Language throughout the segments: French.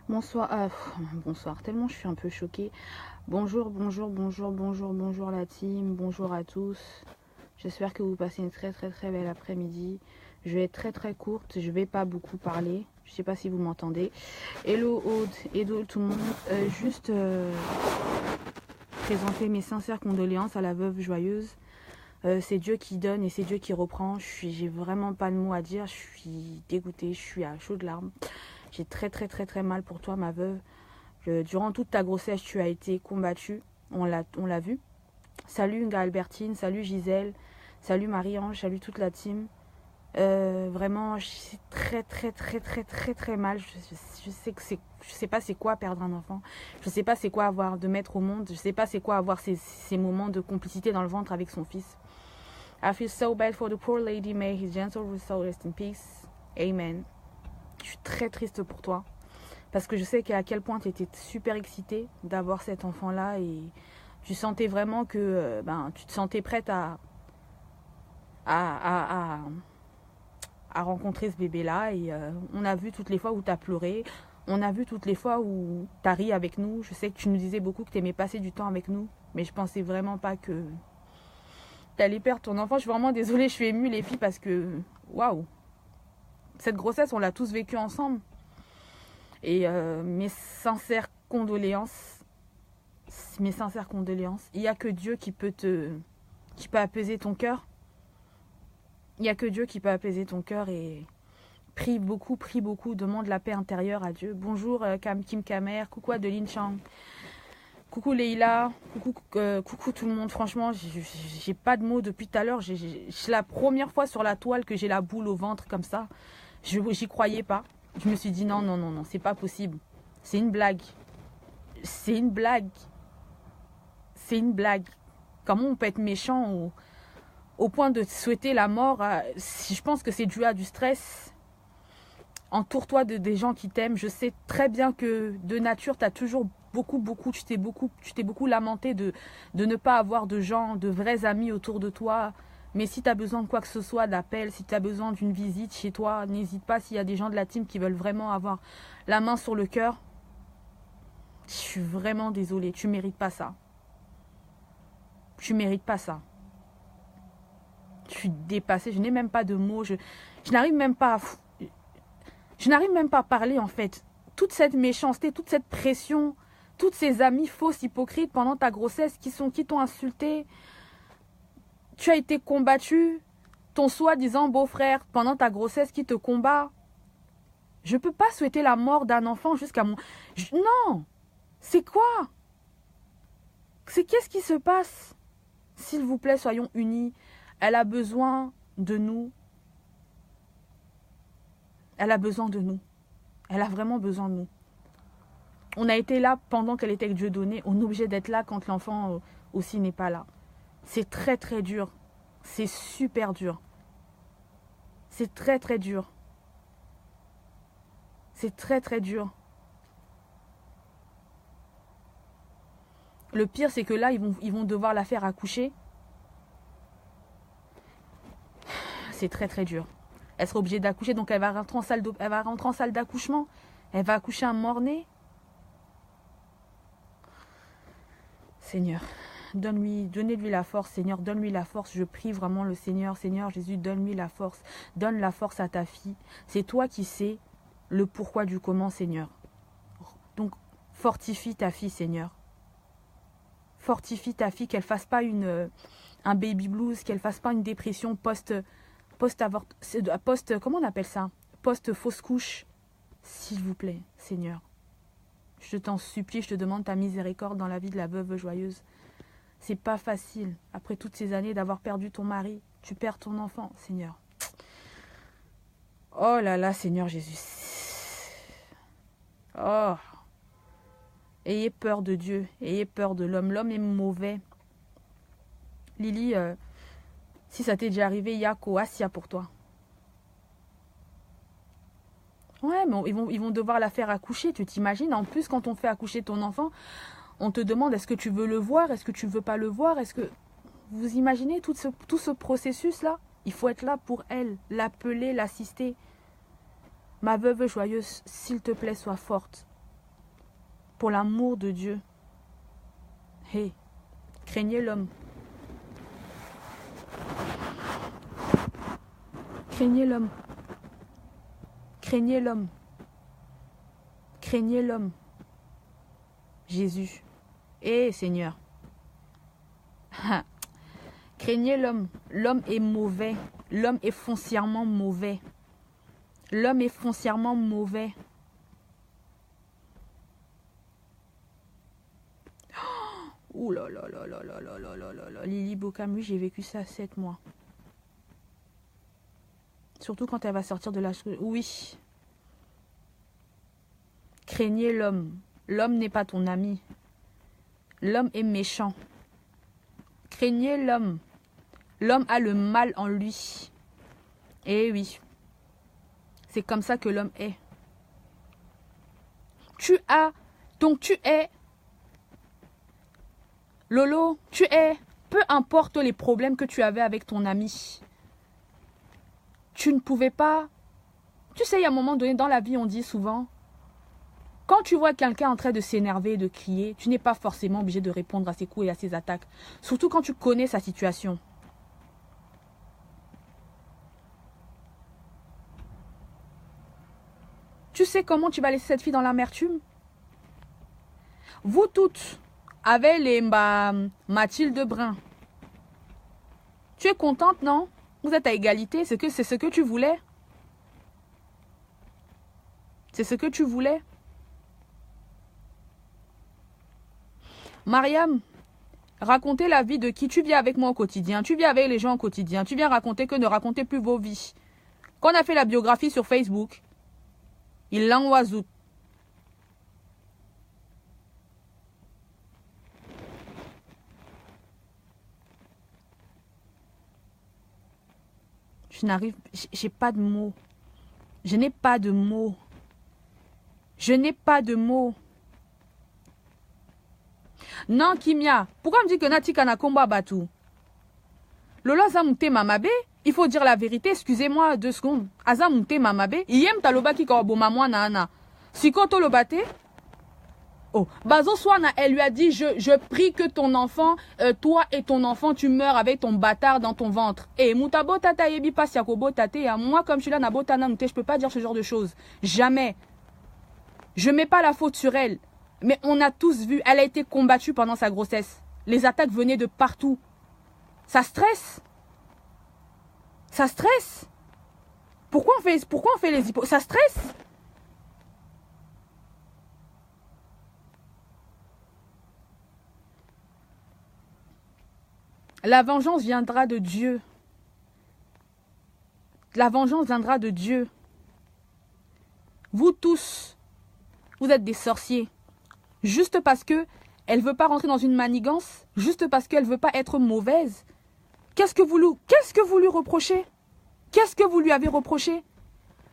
Bonsoir, bonsoir, tellement je suis un peu choquée. Bonjour, bonjour, bonjour, bonjour, bonjour la team, bonjour à tous. J'espère que vous passez une très très très belle après-midi. Je vais être très très courte, je vais pas beaucoup parler. Je sais pas si vous m'entendez. Hello Aude, hello tout le monde. Juste présenter mes sincères condoléances à la veuve joyeuse. C'est Dieu qui donne et c'est Dieu qui reprend. J'ai vraiment pas de mots à dire. Je suis dégoûtée, je suis à chaudes larmes. J'ai très très très très mal pour toi, ma veuve. Durant toute ta grossesse, tu as été combattue. On l'a vu. Salut Albertine, salut Gisèle, salut Marie-Ange, salut toute la team. Vraiment, j'ai très très très très très très mal. Je sais que je sais pas c'est quoi perdre un enfant. Je sais pas c'est quoi avoir de mettre au monde. Je sais pas c'est quoi avoir ces moments de complicité dans le ventre avec son fils. I feel so bad for the poor lady. May his gentle soul rest in peace. Amen. Je suis très triste pour toi. Parce que je sais à quel point tu étais super excitée d'avoir cet enfant-là. Et tu sentais vraiment que tu te sentais prête à, à, à rencontrer ce bébé-là. Et on a vu toutes les fois où tu as pleuré. On a vu toutes les fois où tu as ri avec nous. Je sais que tu nous disais beaucoup que tu aimais passer du temps avec nous. Mais je pensais vraiment pas que tu allais perdre ton enfant. Je suis vraiment désolée, je suis émue les filles parce que waouh. Cette grossesse, on l'a tous vécue ensemble. Et mes sincères condoléances. Mes sincères condoléances. Il n'y a que Dieu qui peut apaiser ton cœur. Il n'y a que Dieu qui peut apaiser ton cœur et prie beaucoup, demande la paix intérieure à Dieu. Bonjour Kim Kamer, coucou Adeline Chang, coucou Leïla, coucou tout le monde. Franchement, j'ai pas de mots depuis tout à l'heure. C'est la première fois sur la toile que j'ai la boule au ventre comme ça. J'y croyais pas. Je me suis dit non, non, non, non, c'est pas possible. C'est une blague. C'est une blague. C'est une blague. Comment on peut être méchant au point de souhaiter la mort? Je pense que c'est dû à du stress. Entoure-toi des gens qui t'aiment. Je sais très bien que de nature, tu as toujours tu t'es beaucoup lamenté de ne pas avoir de gens, de vrais amis autour de toi. Mais si tu as besoin de quoi que ce soit, d'appel, si tu as besoin d'une visite chez toi, n'hésite pas. S'il y a des gens de la team qui veulent vraiment avoir la main sur le cœur, je suis vraiment désolée. Tu mérites pas ça. Tu mérites pas ça. Je suis dépassée. Je n'ai même pas de mots. Je n'arrive même pas à... Je n'arrive même pas à parler en fait. Toute cette méchanceté, toute cette pression, toutes ces amis fausses, hypocrites pendant ta grossesse qui t'ont insulté. Tu as été combattu. Ton soi-disant beau-frère pendant ta grossesse qui te combat. Je peux pas souhaiter la mort d'un enfant jusqu'à mon... Non. C'est quoi? Qu'est-ce qui se passe? S'il vous plaît, soyons unis. Elle a besoin de nous. Elle a besoin de nous. Elle a vraiment besoin de nous. On a été là pendant qu'elle était avec Dieu donné. On est obligé d'être là quand l'enfant aussi n'est pas là. C'est très très dur. C'est super dur. C'est très très dur. C'est très très dur. Le pire, c'est que là, ils vont devoir la faire accoucher. C'est très très dur. Elle sera obligée d'accoucher, donc elle va rentrer en salle d'accouchement. Elle va accoucher un mort-né. Seigneur, donnez-lui la force, Seigneur, donne-lui la force. Je prie vraiment le Seigneur, Seigneur Jésus, donne-lui la force. Donne la force à ta fille. C'est toi qui sais le pourquoi du comment, Seigneur. Donc, fortifie ta fille, Seigneur. Fortifie ta fille, qu'elle ne fasse pas un baby blues, qu'elle ne fasse pas une dépression comment on appelle ça? Post-fausse couche. S'il vous plaît, Seigneur. Je t'en supplie, je te demande ta miséricorde dans la vie de la veuve joyeuse. C'est pas facile, après toutes ces années, d'avoir perdu ton mari. Tu perds ton enfant, Seigneur. Oh là là, Seigneur Jésus. Oh. Ayez peur de Dieu, ayez peur de l'homme. L'homme est mauvais. Lily, si ça t'est déjà arrivé, Yako, Asia pour toi. Ouais, mais ils vont devoir la faire accoucher, tu t'imagines? En plus, quand on fait accoucher ton enfant, on te demande est-ce que tu veux le voir, est-ce que tu ne veux pas le voir, est-ce que... Vous imaginez tout ce processus-là? Il faut être là pour elle, l'appeler, l'assister. Ma veuve joyeuse, s'il te plaît, sois forte. Pour l'amour de Dieu. Hey, craignez l'homme. Craignez l'homme. Craignez l'homme. Craignez l'homme. Jésus. Eh Seigneur. Craignez l'homme. L'homme est mauvais. L'homme est foncièrement mauvais. L'homme est foncièrement mauvais. Ouh là là là là là là là là là là. Lily Bocamu, j'ai vécu ça 7 mois. Surtout quand elle va sortir de la... Oui. Craignez l'homme. L'homme n'est pas ton ami. L'homme est méchant. Craignez l'homme. L'homme a le mal en lui. Eh oui. C'est comme ça que l'homme est. Donc tu es... Lolo, tu es... Peu importe les problèmes que tu avais avec ton ami. Tu ne pouvais pas... Tu sais, il y a un moment donné dans la vie, on dit souvent... Quand tu vois quelqu'un en train de s'énerver et de crier, tu n'es pas forcément obligé de répondre à ses coups et à ses attaques. Surtout quand tu connais sa situation. Tu sais comment tu vas laisser cette fille dans l'amertume? Vous toutes, avec les Mathilde Brun, tu es contente, non? Vous êtes à égalité, c'est ce que tu voulais. C'est ce que tu voulais. Mariam, racontez la vie de qui? Tu viens avec moi au quotidien, tu viens avec les gens au quotidien, tu viens raconter que ne racontez plus vos vies. Quand on a fait la biographie sur Facebook, il l'envoie-zout. Je n'arrive, j'ai pas de mots. Je n'ai pas de mots. Je n'ai pas de mots. Non, Kimia, pourquoi me dit que Nati Kanakomba Batou? Lola Zamouté Mamabe, il faut dire la vérité, excusez-moi 2 secondes. Azamouté Mamabe, Iyem Taloba ki Koroboma Mwana Ana. Sikoto Lobate. Oh, Bazo Swana, elle lui a dit, je prie que ton enfant, toi et ton enfant, tu meurs avec ton bâtard dans ton ventre. Et Moutabo Tata Yebi Pas Yakobo Tate, moi comme je suis là, Nabotana Mouté, je peux pas dire ce genre de choses. Jamais. Je mets pas la faute sur elle. Mais on a tous vu, elle a été combattue pendant sa grossesse. Les attaques venaient de partout. Ça stresse. Ça stresse. Pourquoi on fait les hypothèses? Ça stresse. La vengeance viendra de Dieu. La vengeance viendra de Dieu. Vous tous, vous êtes des sorciers. Juste parce que elle veut pas rentrer dans une manigance, juste parce qu'elle veut pas être mauvaise. Qu'est-ce que vous lui reprochez? Qu'est-ce que vous lui avez reproché?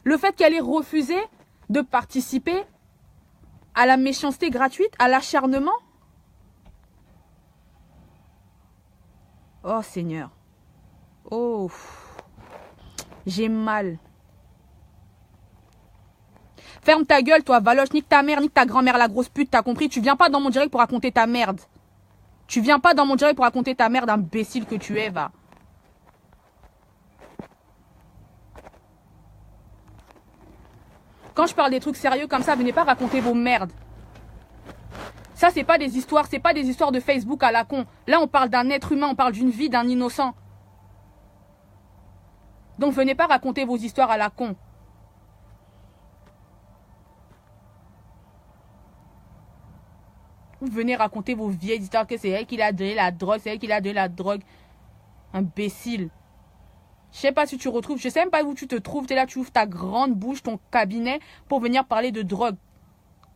Le fait qu'elle ait refusé de participer à la méchanceté gratuite, à l'acharnement? Oh Seigneur. Oh. J'ai mal. Ferme ta gueule, toi, Valoche, nique ta mère, nique ta grand-mère, la grosse pute, t'as compris? Tu viens pas dans mon direct pour raconter ta merde. Tu viens pas dans mon direct pour raconter ta merde, imbécile que tu es, va. Quand je parle des trucs sérieux comme ça, venez pas raconter vos merdes. Ça, c'est pas des histoires de Facebook à la con. Là, on parle d'un être humain, on parle d'une vie, d'un innocent. Donc, venez pas raconter vos histoires à la con. Vous venez raconter vos vieilles histoires que c'est elle qui a donné la drogue, c'est elle qui a donné la drogue. Imbécile. Je sais pas si tu retrouves, je sais même pas où tu te trouves. Tu es là, tu ouvres ta grande bouche, ton cabinet, pour venir parler de drogue.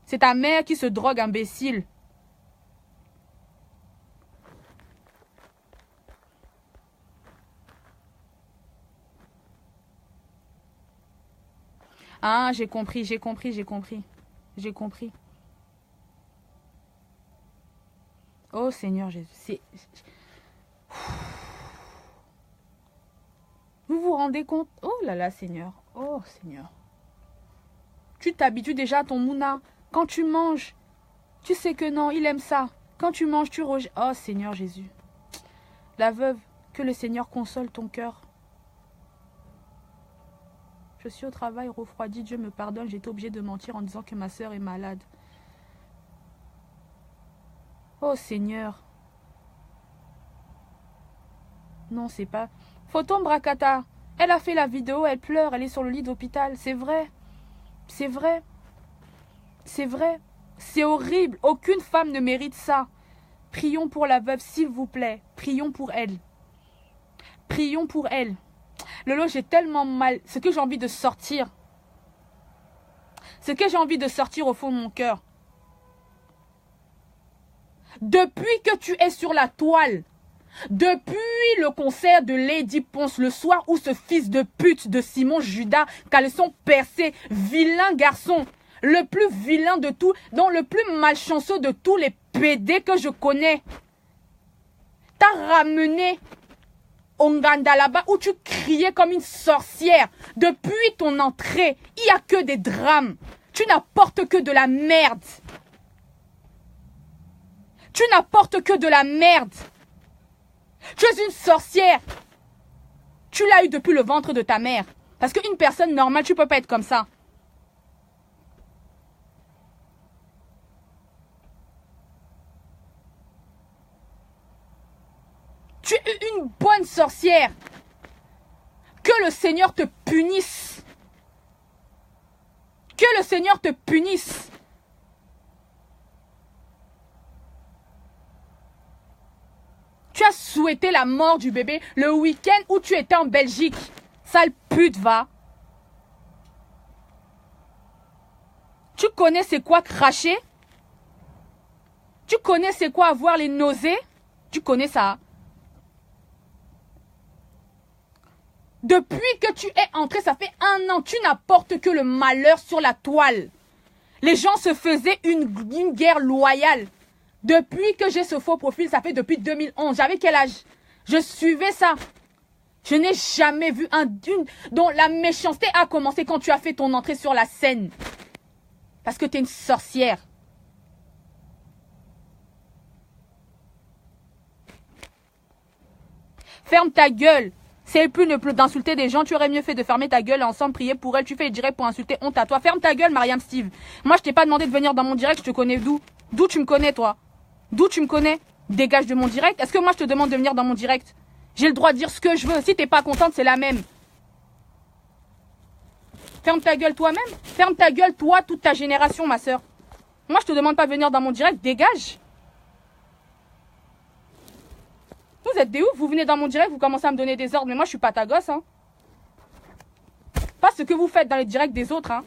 C'est ta mère qui se drogue, imbécile. Ah, j'ai compris. Oh Seigneur Jésus, vous vous rendez compte? Oh là là Seigneur, oh Seigneur. Tu t'habitues déjà à ton mouna. Quand tu manges, Tu sais que non, il aime ça. Quand tu manges, tu rejettes. Oh Seigneur Jésus. La veuve, que le Seigneur console ton cœur. Je suis au travail refroidi, Dieu me pardonne, j'étais obligée de mentir en disant que ma soeur est malade. Oh Seigneur. Non, c'est pas... Photon Bracata. Elle a fait la vidéo, elle pleure, elle est sur le lit d'hôpital. C'est vrai. C'est vrai. C'est vrai. C'est horrible. Aucune femme ne mérite ça. Prions pour la veuve, s'il vous plaît. Prions pour elle. Prions pour elle. Lolo, j'ai tellement mal. Ce que j'ai envie de sortir. Ce que j'ai envie de sortir au fond de mon cœur. Depuis que tu es sur la toile, depuis le concert de Lady Ponce le soir où ce fils de pute de Simon Judas, caleçon percé, vilain garçon, le plus vilain de tous, dont le plus malchanceux de tous les PD que je connais, t'as ramené au Nganda là-bas où tu criais comme une sorcière. Depuis ton entrée, il n'y a que des drames. Tu n'apportes que de la merde. Tu n'apportes que de la merde. Tu es une sorcière. Tu l'as eu depuis le ventre de ta mère. Parce qu'une personne normale, tu ne peux pas être comme ça. Tu es une bonne sorcière. Que le Seigneur te punisse. Que le Seigneur te punisse. Tu as souhaité la mort du bébé le week-end où tu étais en Belgique. Sale pute, va. Tu connais c'est quoi cracher? Tu connais c'est quoi avoir les nausées? Tu connais ça? Depuis que tu es entré, ça fait 1 an, tu n'apportes que le malheur sur la toile. Les gens se faisaient une guerre loyale. Depuis que j'ai ce faux profil, ça fait depuis 2011. J'avais quel âge? Je suivais ça. Je n'ai jamais vu dont la méchanceté a commencé quand tu as fait ton entrée sur la scène. Parce que tu es une sorcière. Ferme ta gueule. C'est plus d'insulter des gens, tu aurais mieux fait de fermer ta gueule et ensemble prier pour elle. Tu fais le direct pour insulter, honte à toi. Ferme ta gueule, Mariam Steve. Moi, je t'ai pas demandé de venir dans mon direct, je te connais d'où? D'où tu me connais, toi? D'où tu me connais? Dégage de mon direct. Est-ce que moi, je te demande de venir dans mon direct? J'ai le droit de dire ce que je veux. Si t'es pas contente, c'est la même. Ferme ta gueule toi-même. Ferme ta gueule, toi, toute ta génération, ma soeur. Moi, je te demande pas de venir dans mon direct, dégage. Vous êtes des ouf, vous venez dans mon direct, vous commencez à me donner des ordres, mais moi je suis pas ta gosse, hein. Pas ce que vous faites dans les directs des autres, hein.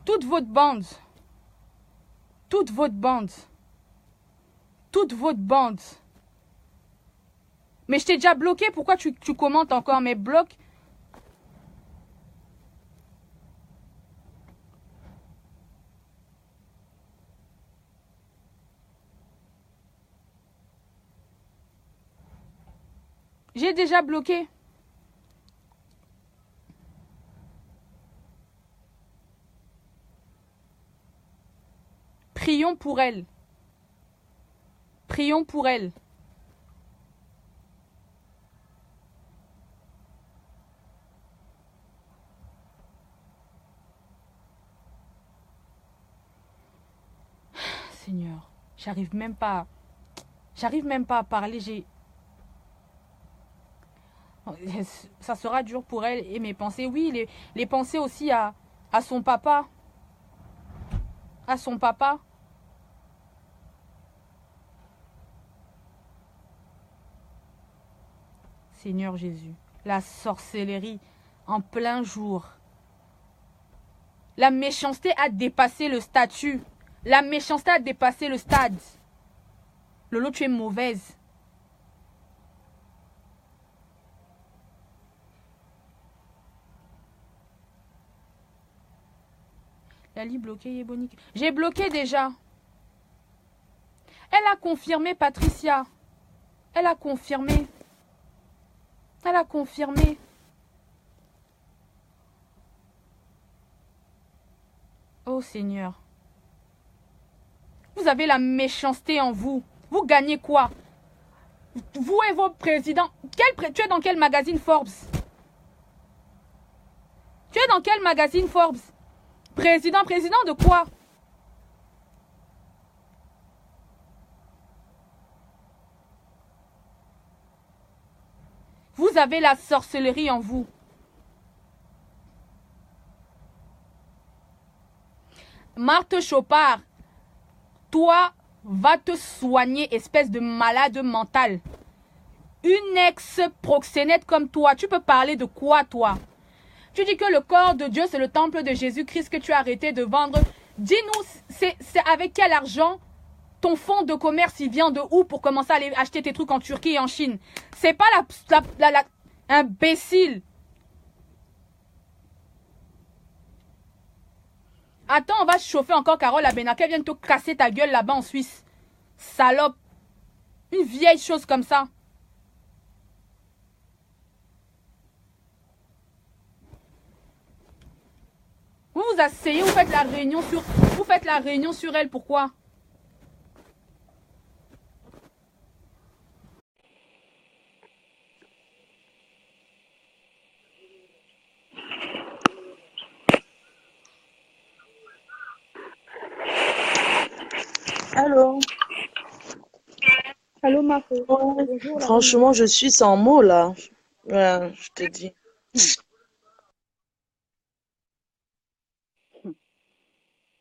Toute votre bande, toute votre bande, toute votre bande. Mais je t'ai déjà bloqué, pourquoi tu commentes encore mes blocs? J'ai déjà bloqué. Prions pour elle. Prions pour elle. Seigneur, j'arrive même pas à parler. Ça sera dur pour elle et mes pensées. Oui, les pensées aussi à son papa. À son papa. Seigneur Jésus, la sorcellerie en plein jour. La méchanceté a dépassé le statut. La méchanceté a dépassé le stade. Lolo, tu es mauvaise. Lali bloqué, Yébonique. J'ai bloqué déjà. Elle a confirmé, Patricia. Elle a confirmé. Elle a confirmé. Oh Seigneur. Vous avez la méchanceté en vous. Vous gagnez quoi? Vous et vos présidents. Tu es dans quel magazine Forbes? Tu es dans quel magazine Forbes? Président de quoi? Vous avez la sorcellerie en vous. Marthe Chopard, toi, va te soigner, espèce de malade mental. Une ex-proxénète comme toi, tu peux parler de quoi, toi? Tu dis que le corps de Dieu, c'est le temple de Jésus-Christ que tu as arrêté de vendre. Dis-nous, c'est avec quel argent ton fonds de commerce, il vient de où pour commencer à aller acheter tes trucs en Turquie et en Chine? C'est pas imbécile. Attends, on va chauffer encore Carole Abena. Qu'elle vienne te casser ta gueule là-bas en Suisse. Salope. Une vieille chose comme ça. Vous vous asseyez, vous faites la réunion sur elle. Pourquoi? Allô? Allô, ma fille. Bonjour, franchement, je suis sans mots là. Ouais, je te dis.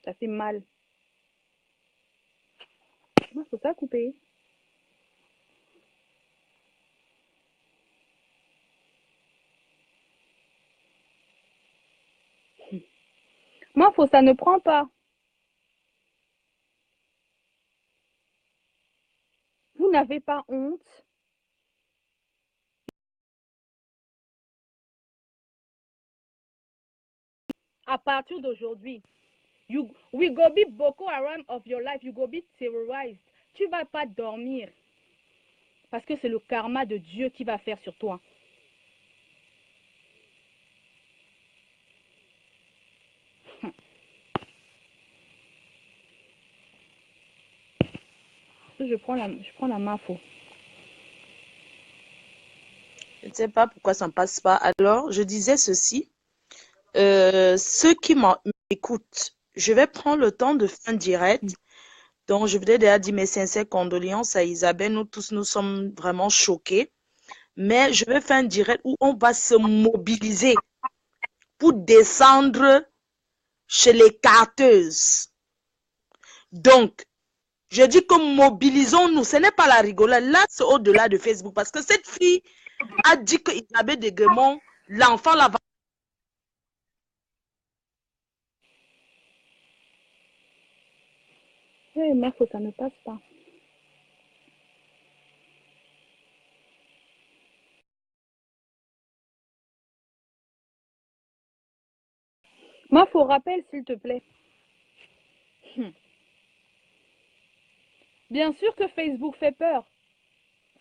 Ça fait mal. Moi, faut pas couper. Moi, faut ça ne prend pas. Vous n'avez pas honte? À partir d'aujourd'hui, we go be Boko Haram of your life. You go be terrorized. Tu vas pas dormir. Parce que c'est le karma de Dieu qui va faire sur toi. Je prends la mafo. Je ne sais pas pourquoi ça ne passe pas. Alors, je disais ceci. Ceux qui m'écoutent, je vais prendre le temps de faire un direct. Donc, je voudrais déjà dire mes sincères condoléances à Isabelle. Nous tous, nous sommes vraiment choqués. Mais je vais faire un direct où on va se mobiliser pour descendre chez les carteuses. Donc, je dis que mobilisons-nous. Ce n'est pas la rigolade. Là, c'est au-delà de Facebook. Parce que cette fille a dit que Isabelle Deguemont, l'enfant là va. Hey, Marco, ça ne passe pas. Marco, rappelle s'il te plaît. Bien sûr que Facebook fait peur.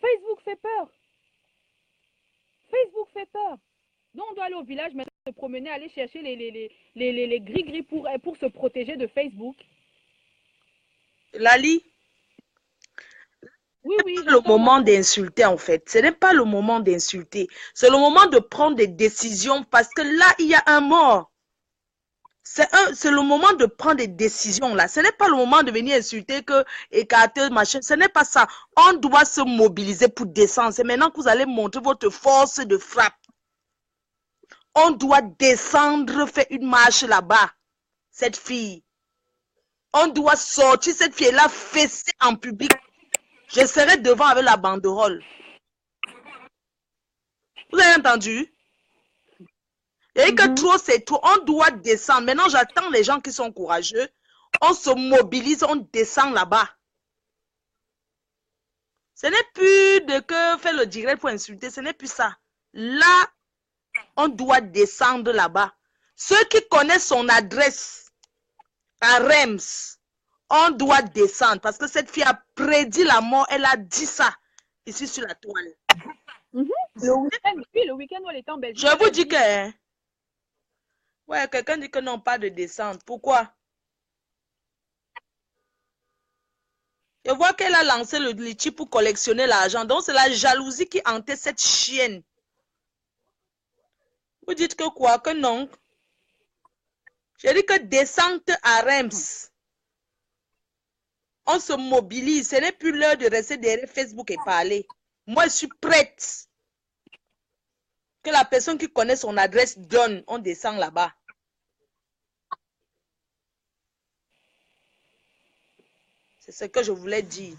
Facebook fait peur. Facebook fait peur. Donc on doit aller au village, maintenant se promener, aller chercher les gris-gris pour se protéger de Facebook. Lali, Oui, oui. c'est le moment d'insulter en fait. Ce n'est pas le moment d'insulter. C'est le moment de prendre des décisions parce que là, il y a un mort. C'est le moment de prendre des décisions là. Ce n'est pas le moment de venir insulter que écarter machin. Ce n'est pas ça. On doit se mobiliser pour descendre. C'est maintenant que vous allez montrer votre force de frappe. On doit descendre, faire une marche là-bas. Cette fille. On doit sortir cette fille-là fessée en public. Je serai devant avec la banderole. Vous avez entendu? Et que trop, c'est trop. On doit descendre. Maintenant, j'attends les gens qui sont courageux. On se mobilise, on descend là-bas. Ce n'est plus de que faire le direct pour insulter. Ce n'est plus ça. Là, on doit descendre là-bas. Ceux qui connaissent son adresse à Reims, On doit descendre parce que cette fille a prédit la mort. Elle a dit ça ici sur la toile. Le week-end où elle était en Belgique. Je vous dis que... Ouais, quelqu'un dit que non, pas de descente. Pourquoi? Je vois qu'elle a lancé le litchi pour collectionner l'argent. Donc, c'est la jalousie qui hantait cette chienne. Vous dites que quoi? Que non? J'ai dit que descente à Reims. On se mobilise. Ce n'est plus l'heure de rester derrière Facebook et parler. Moi, je suis prête. Que la personne qui connaît son adresse donne. On descend là-bas. C'est ce que je voulais dire.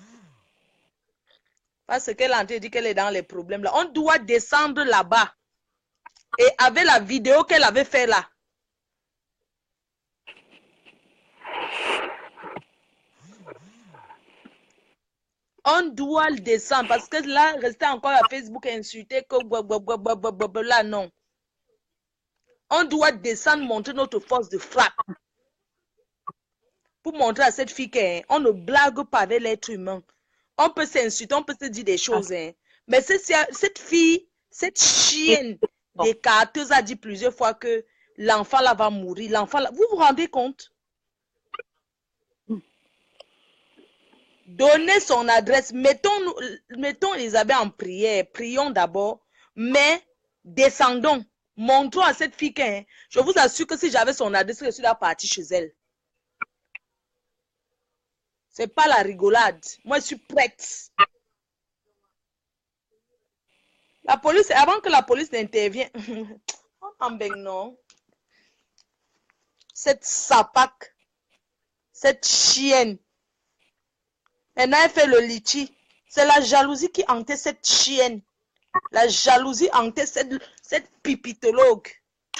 Parce qu'elle a dit qu'elle est dans les problèmes là. On doit descendre là-bas. Et avec la vidéo qu'elle avait fait là. On doit le descendre parce que là, rester encore à Facebook et insulter que là, non. On doit descendre, montrer notre force de frappe. Pour montrer à cette fille qu'on ne blague pas avec l'être humain. On peut s'insulter, on peut se dire des choses. Hein. Mais cette fille, cette chienne des carteuses a dit plusieurs fois que l'enfant là va mourir. L'enfant là, vous vous rendez compte? Donnez son adresse. Mettons Elisabeth en prière. Prions d'abord. Mais descendons. Montrons à cette fille que je vous assure que si j'avais son adresse, je suis là partie chez elle. C'est pas la rigolade. Moi, je suis prête. La police, avant que la police n'intervienne, non. Cette sapac, cette chienne. Maintenant, elle fait le litchi. C'est la jalousie qui hantait cette chienne. La jalousie hantait cette pipitologue.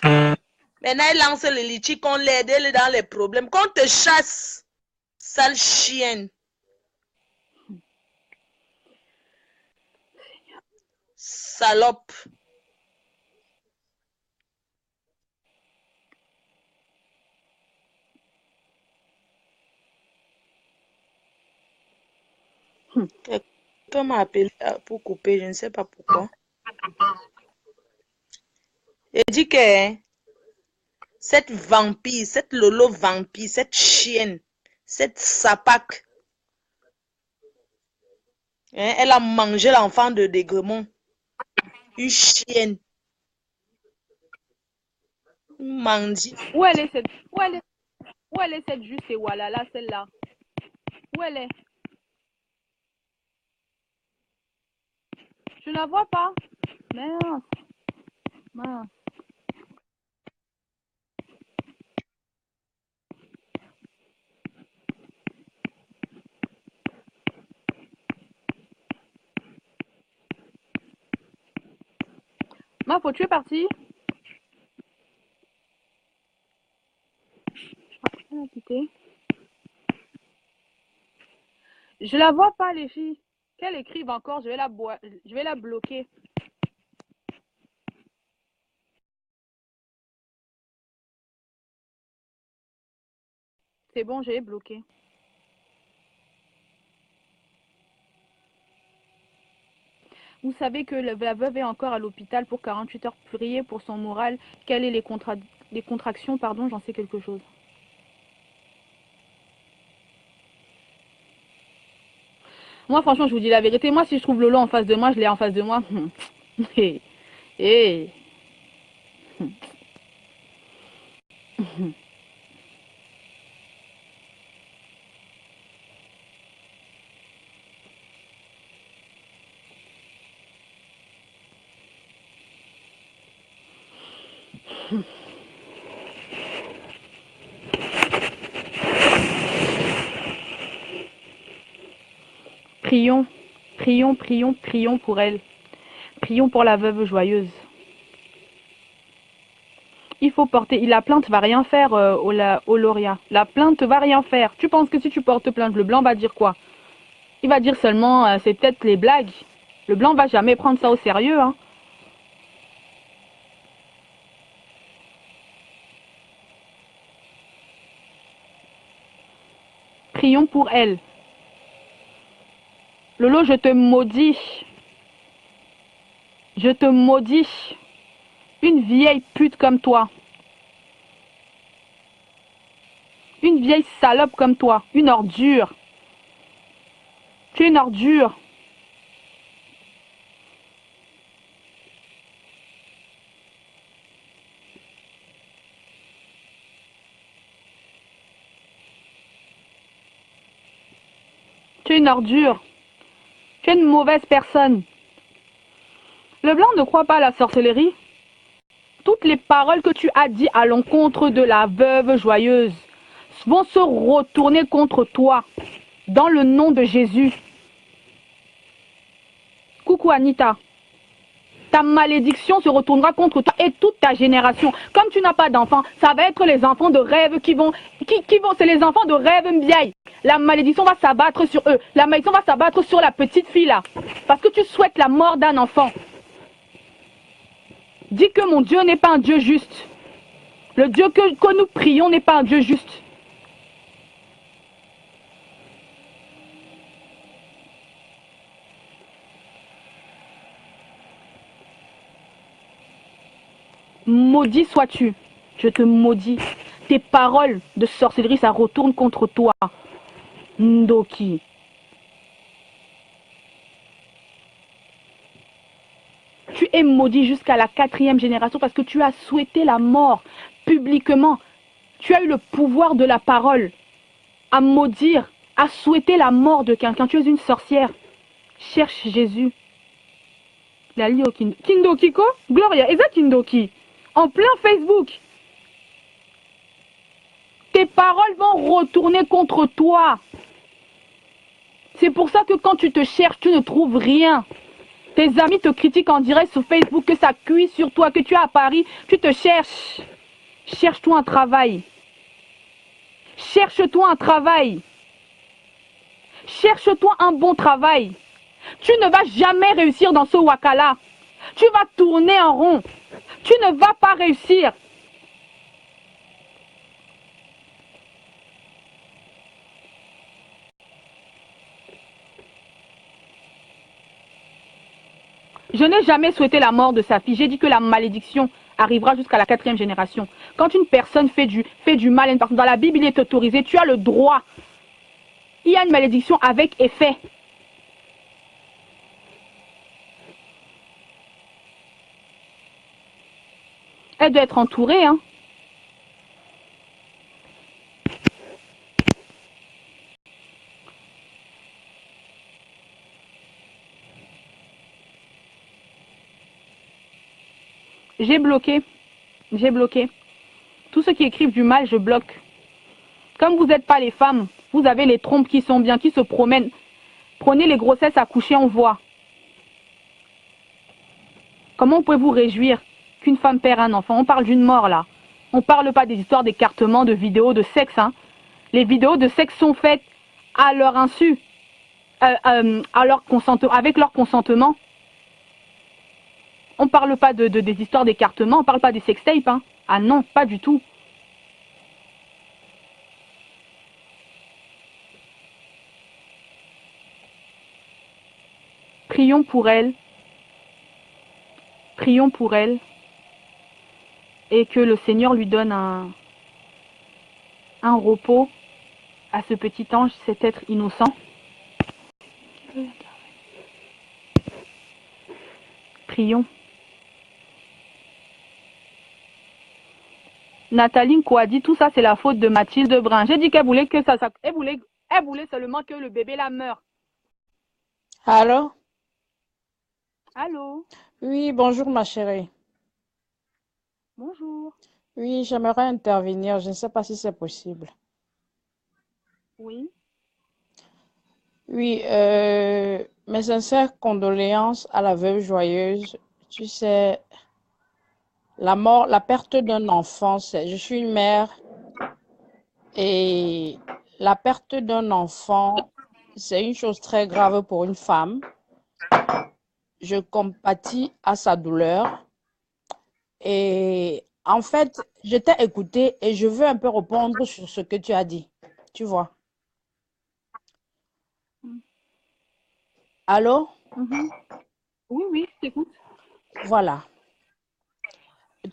Maintenant, elle lance le litchi, qu'on l'aide, elle est dans les problèmes. Qu'on te chasse, sale chienne. Salope. Quelqu'un m'a appelé pour couper, je ne sais pas pourquoi. Il dit que cette vampire, cette lolo vampire, cette chienne, cette sapac, hein, elle a mangé l'enfant de Dégremont. Une chienne. Une mendie. Où elle est cette juste et voilà là, celle-là? Où elle est? Je ne la vois pas. Merde. Mince. Ma faute, tu es partie? Elle a quitté. Je la vois pas, les filles. Qu'elle écrive encore, je vais la bloquer. C'est bon, je l'ai bloqué. Vous savez que la veuve est encore à l'hôpital pour 48 heures. Priez pour son moral. Quelles sont les contractions, pardon, j'en sais quelque chose. Moi, franchement, je vous dis la vérité. Moi, si je trouve Lolo en face de moi, je l'ai en face de moi. Hey. Hey. Prions, prions, prions, prions pour elle. Prions pour la veuve joyeuse. Il faut porter. La plainte va rien faire, Oloria. La plainte va rien faire. Tu penses que si tu portes plainte, le blanc va dire quoi? Il va dire seulement, c'est peut-être les blagues. Le blanc va jamais prendre ça au sérieux, hein. Prions pour elle. Lolo, je te maudis. Je te maudis. Une vieille pute comme toi. Une vieille salope comme toi. Une ordure. Tu es une ordure. Tu es une ordure. Tu es une mauvaise personne. Le blanc ne croit pas à la sorcellerie. Toutes les paroles que tu as dites à l'encontre de la veuve joyeuse vont se retourner contre toi. Dans le nom de Jésus. Coucou Anita. Ta malédiction se retournera contre toi et toute ta génération. Comme tu n'as pas d'enfants, ça va être les enfants de rêve c'est les enfants de rêve vieille. La malédiction va s'abattre sur eux. La malédiction va s'abattre sur la petite fille là. Parce que tu souhaites la mort d'un enfant. Dis que mon Dieu n'est pas un Dieu juste. Le Dieu que nous prions n'est pas un Dieu juste. Maudit sois-tu. Je te maudis. Tes paroles de sorcellerie, ça retourne contre toi. Ndoki. Tu es maudit jusqu'à la 4e génération parce que tu as souhaité la mort publiquement. Tu as eu le pouvoir de la parole à maudire, à souhaiter la mort de quelqu'un. Tu es une sorcière. Cherche Jésus. La Lio Kindoki ko? Gloria, est-ce Kindoki? En plein Facebook. Tes paroles vont retourner contre toi. C'est pour ça que quand tu te cherches, tu ne trouves rien. Tes amis te critiquent en direct sur Facebook, que ça cuit sur toi, que tu es à Paris, tu te cherches. Cherche-toi un travail. Cherche-toi un travail. Cherche-toi un bon travail. Tu ne vas jamais réussir dans ce wakala. Tu vas tourner en rond. Tu ne vas pas réussir. Je n'ai jamais souhaité la mort de sa fille. J'ai dit que la malédiction arrivera jusqu'à la 4e génération. Quand une personne fait du mal à une personne, dans la Bible, il est autorisé. Tu as le droit. Il y a une malédiction avec effet. Elle doit être entourée, hein. J'ai bloqué. J'ai bloqué. Tous ceux qui écrivent du mal, je bloque. Comme vous n'êtes pas les femmes, vous avez les trompes qui sont bien, qui se promènent. Prenez les grossesses à coucher, on voit. Comment pouvez-vous réjouir qu'une femme perd un enfant? On parle d'une mort, là. On ne parle pas des histoires d'écartement, de vidéos de sexe, hein. Les vidéos de sexe sont faites à leur insu, avec leur consentement. On ne parle pas des histoires d'écartement, on ne parle pas des sextapes, hein. Ah non, pas du tout. Prions pour elle. Prions pour elle. Et que le Seigneur lui donne un repos à ce petit ange, cet être innocent. Prions. Nathalie quoi dit tout ça, c'est la faute de Mathilde Brun. J'ai dit qu'elle voulait que elle voulait seulement que le bébé la meure. Allô? Allô? Oui, bonjour ma chérie. Bonjour. Oui, j'aimerais intervenir. Je ne sais pas si c'est possible. Oui. Oui, mes sincères condoléances à la veuve joyeuse. Tu sais, la perte d'un enfant, je suis une mère et la perte d'un enfant, c'est une chose très grave pour une femme. Je compatis à sa douleur et en fait, je t'ai écouté et je veux un peu répondre sur ce que tu as dit. Tu vois. Allô? Mhm. Oui, oui, je t'écoute. Voilà.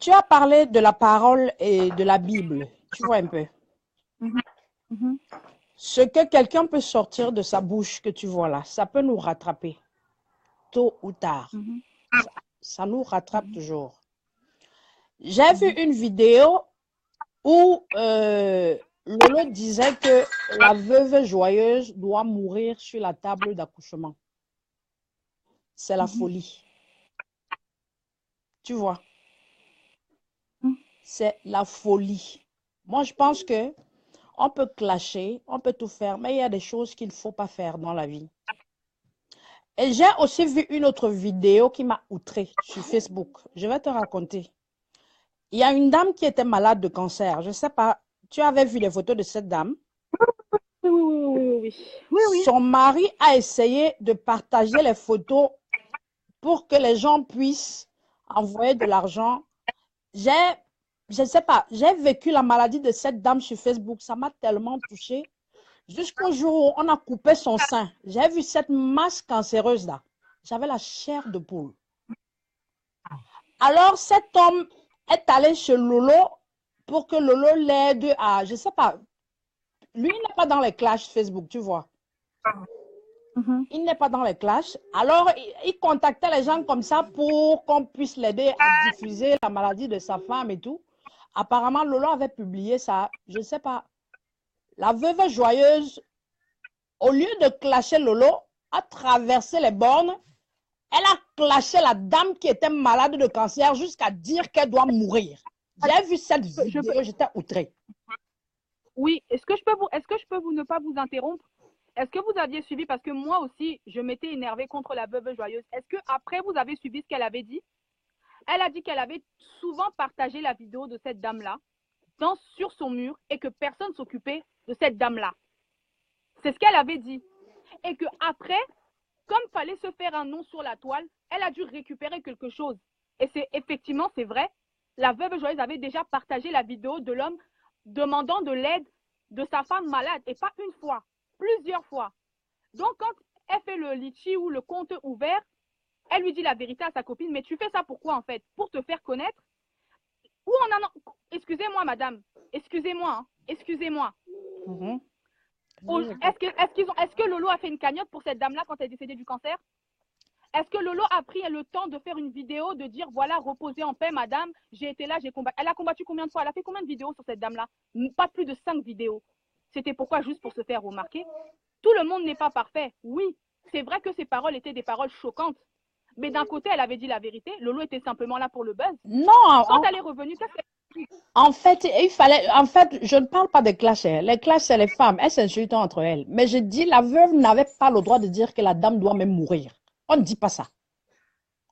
Tu as parlé de la parole et de la Bible. Tu vois un peu. Mhm. Mhm. Ce que quelqu'un peut sortir de sa bouche que tu vois là, ça peut nous rattraper tôt ou tard. Mhm. Ça nous rattrape Mhm. toujours. J'ai vu Mhm. une vidéo où Lolo disait que la veuve joyeuse doit mourir sur la table d'accouchement. C'est la Mhm. folie. Tu vois, Mhm. c'est la folie. Moi, je pense que on peut clasher, on peut tout faire, mais il y a des choses qu'il ne faut pas faire dans la vie. Et j'ai aussi vu une autre vidéo qui m'a outrée sur Facebook. Je vais te raconter. Il y a une dame qui était malade de cancer. Je ne sais pas, tu avais vu les photos de cette dame? Oui, oui, oui, oui, oui, oui. Oui, oui. Son mari a essayé de partager les photos pour que les gens puissent envoyer de l'argent. J'ai, je ne sais pas, j'ai vécu la maladie de cette dame sur Facebook. Ça m'a tellement touchée. Jusqu'au jour où on a coupé son sein. J'ai vu cette masse cancéreuse là. J'avais la chair de poule. Alors cet homme est allé chez Lolo pour que Lolo l'aide à, je ne sais pas, lui il n'est pas dans les clashs Facebook, tu vois. Mhm. Il n'est pas dans les clashs. Alors, il contactait les gens comme ça pour qu'on puisse l'aider à diffuser la maladie de sa femme et tout. Apparemment, Lolo avait publié ça. Je ne sais pas. La veuve joyeuse, au lieu de clasher Lolo, a traversé les bornes. Elle a clashé la dame qui était malade de cancer jusqu'à dire qu'elle doit mourir. J'ai vu cette Je peux, vidéo, j'étais outrée. oui, est-ce que je peux ne pas vous interrompre? Est-ce que vous aviez suivi, parce que moi aussi, je m'étais énervée contre la veuve joyeuse. Est-ce que après vous avez suivi ce qu'elle avait dit? Elle a dit qu'elle avait souvent partagé la vidéo de cette dame-là sur son mur et que personne ne s'occupait de cette dame-là. C'est ce qu'elle avait dit. Et que après, comme il fallait se faire un nom sur la toile, elle a dû récupérer quelque chose. Et c'est effectivement, c'est vrai, la veuve joyeuse avait déjà partagé la vidéo de l'homme demandant de l'aide de sa femme malade, et pas une fois, plusieurs fois. Donc quand elle fait le litchi ou le compte ouvert, elle lui dit la vérité à sa copine, mais tu fais ça pourquoi en fait? Pour te faire connaître? Ou on en a... Excusez-moi madame, excusez-moi, hein, excusez-moi. Mhm. Est-ce que Lolo a fait une cagnotte pour cette dame-là quand elle est décédée du cancer? Est-ce que Lolo a pris le temps de faire une vidéo, de dire voilà, reposez en paix, madame, j'ai été là, j'ai combattu. Elle a combattu combien de fois? Elle a fait combien de vidéos sur cette dame-là? Pas plus de 5 vidéos. C'était pourquoi? Juste pour se faire remarquer. Tout le monde n'est pas parfait. Oui, c'est vrai que ses paroles étaient des paroles choquantes. Mais d'un côté, elle avait dit la vérité. Lolo était simplement là pour le buzz. Quand Non, elle est revenue, qu'est-ce qu'elle a dit? en fait, je ne parle pas des clashs. Les clashs, c'est les femmes. Elles s'insultent entre elles. Mais je dis, la veuve n'avait pas le droit de dire que la dame doit même mourir. On ne dit pas ça.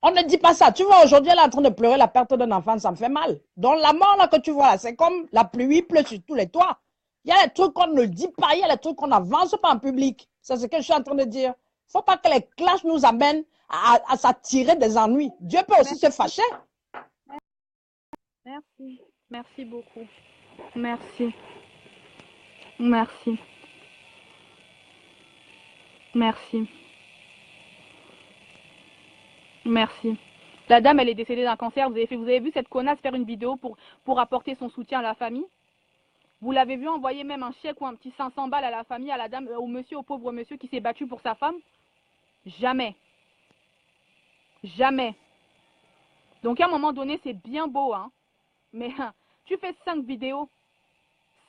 On ne dit pas ça. Tu vois, aujourd'hui, elle est en train de pleurer la perte d'un enfant, ça me fait mal. Donc, la mort là que tu vois, c'est comme la pluie pleut sur tous les toits. Il y a des trucs qu'on ne dit pas, il y a des trucs qu'on n'avance pas en public. C'est ce que je suis en train de dire. Il ne faut pas que les clashs nous amènent à s'attirer des ennuis. Dieu peut aussi se fâcher. Merci. Merci beaucoup. Merci. Merci. Merci. Merci. La dame, elle est décédée d'un cancer. Vous avez vu cette connasse faire une vidéo pour apporter son soutien à la famille? Vous l'avez vu envoyer même un chèque ou un petit 500 balles à la famille, à la dame, au monsieur, au pauvre monsieur qui s'est battu pour sa femme? Jamais. Jamais. Donc à un moment donné, c'est bien beau, hein. Mais tu fais 5 vidéos.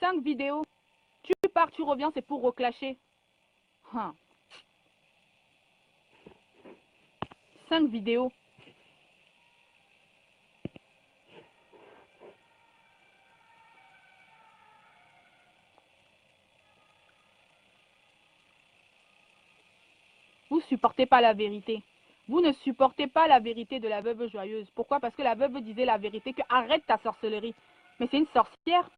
5 vidéos. Tu pars, tu reviens, c'est pour reclasher. 5 vidéos. Vous ne supportez pas la vérité. Vous ne supportez pas la vérité de la veuve joyeuse. Pourquoi? Parce que la veuve disait la vérité, que arrête ta sorcellerie. Mais c'est une sorcière.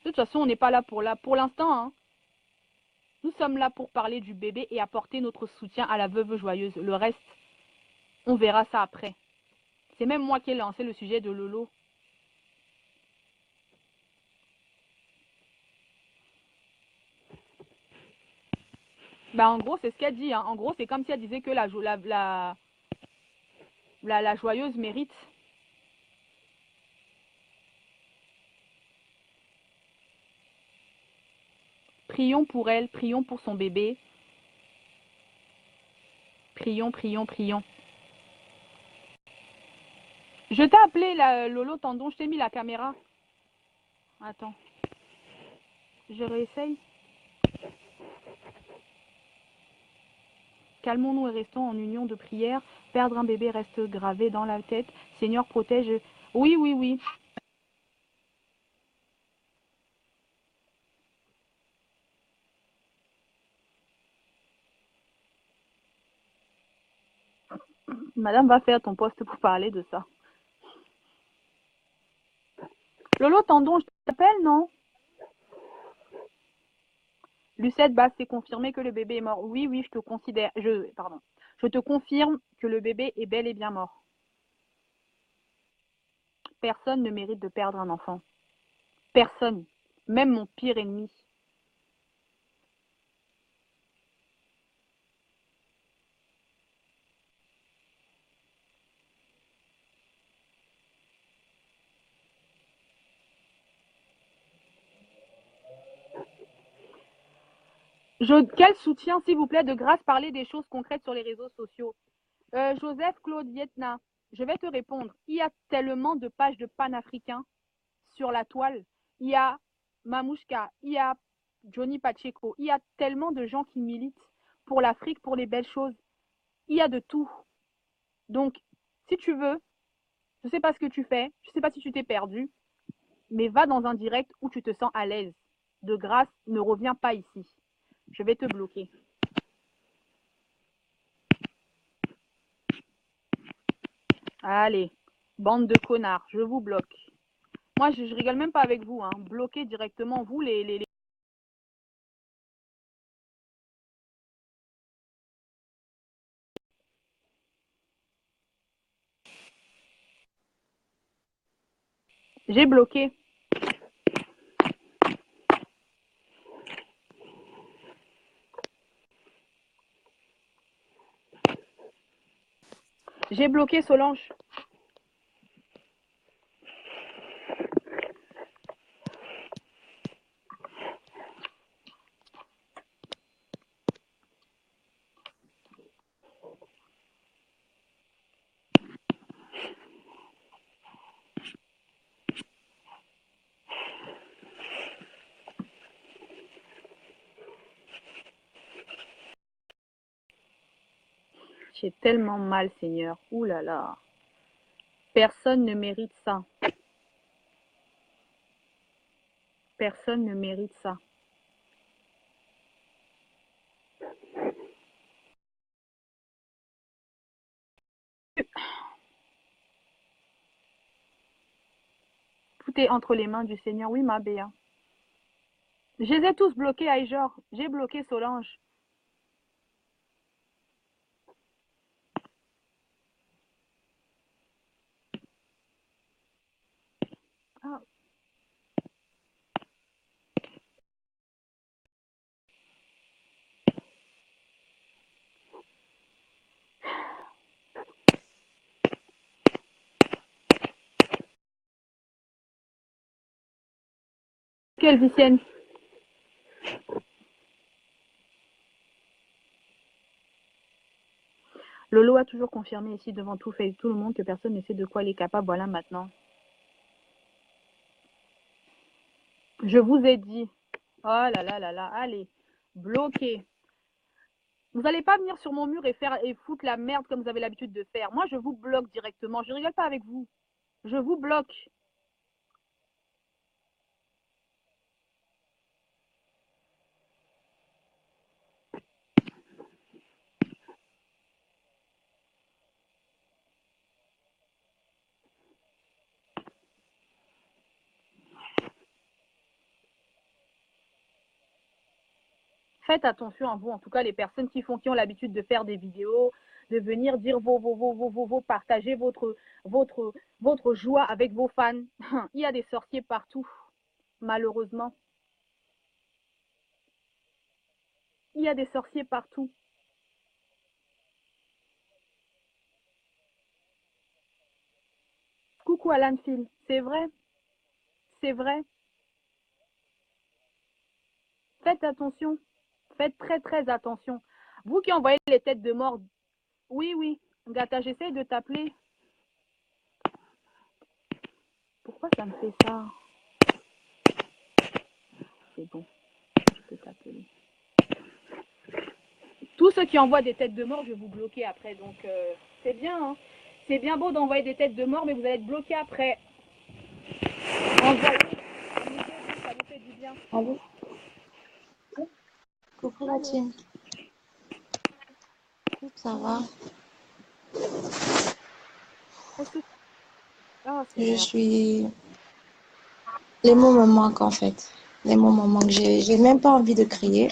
De toute façon, on n'est pas là pour l'instant, hein. Nous sommes là pour parler du bébé et apporter notre soutien à la veuve joyeuse. Le reste, on verra ça après. C'est même moi qui ai lancé le sujet de Lolo. Bah, en gros, c'est ce qu'elle dit. Hein. En gros, c'est comme si elle disait que la joyeuse mérite. Prions pour elle, prions pour son bébé. Prions, prions, prions. Je t'ai appelé Lolo Tendon, je t'ai mis la caméra. Attends. Je réessaye. Calmons-nous et restons en union de prière. Perdre un bébé reste gravé dans la tête. Seigneur, protège. Oui, oui, oui. Madame va faire ton poste pour parler de ça. Lolo Tendon, je t'appelle, non? Lucette Basse, c'est confirmé que le bébé est mort. Oui, oui, je te considère. Pardon. Je te confirme que le bébé est bel et bien mort. Personne ne mérite de perdre un enfant. Personne. Même mon pire ennemi. Quel soutien, s'il vous plaît, de grâce, parler des choses concrètes sur les réseaux sociaux. Joseph Claude Vietna, je vais te répondre. Il y a tellement de pages de panafricains sur la toile. Il y a Mamouchka, il y a Johnny Pacheco, il y a tellement de gens qui militent pour l'Afrique, pour les belles choses. Il y a de tout. Donc, si tu veux, je ne sais pas ce que tu fais, je ne sais pas si tu t'es perdu, mais va dans un direct où tu te sens à l'aise. De grâce, ne reviens pas ici. Je vais te bloquer. Allez, bande de connards, je vous bloque. Moi, je rigole même pas avec vous, hein. Bloquez directement, vous, les... J'ai bloqué. J'ai bloqué Solange. J'ai tellement mal, Seigneur. Ouh là là. Personne ne mérite ça. Personne ne mérite ça. Tout est entre les mains du Seigneur. Oui, ma Béa. Je les ai tous bloqués, Aïjor. J'ai bloqué Solange. Ah. Quelle Vicienne. Lolo a toujours confirmé ici devant tout le monde que personne ne sait de quoi il est capable. Voilà maintenant. Je vous ai dit. Oh là là là là. Allez. Bloqué. Vous n'allez pas venir sur mon mur et foutre la merde comme vous avez l'habitude de faire. Moi, je vous bloque directement. Je ne rigole pas avec vous. Je vous bloque. Faites attention à vous, en tout cas les personnes qui ont l'habitude de faire des vidéos, de venir dire partager votre joie avec vos fans. Il y a des sorciers partout, malheureusement. Il y a des sorciers partout. Coucou Alan Phil, c'est vrai, c'est vrai. Faites attention, faites très très attention. Vous qui envoyez les têtes de mort, oui, oui, Gata, j'essaye de t'appeler. Pourquoi ça me fait ça? C'est bon, je peux t'appeler. Tous ceux qui envoient des têtes de mort, je vais vous bloquer après, donc c'est bien, hein. C'est bien beau d'envoyer des têtes de mort, mais vous allez être bloqué après. Envoyez, ça vous fait du bien. Allô? Coucou la team. Ça va? Je suis... Les mots me manquent en fait. Les mots me manquent. J'ai même pas envie de crier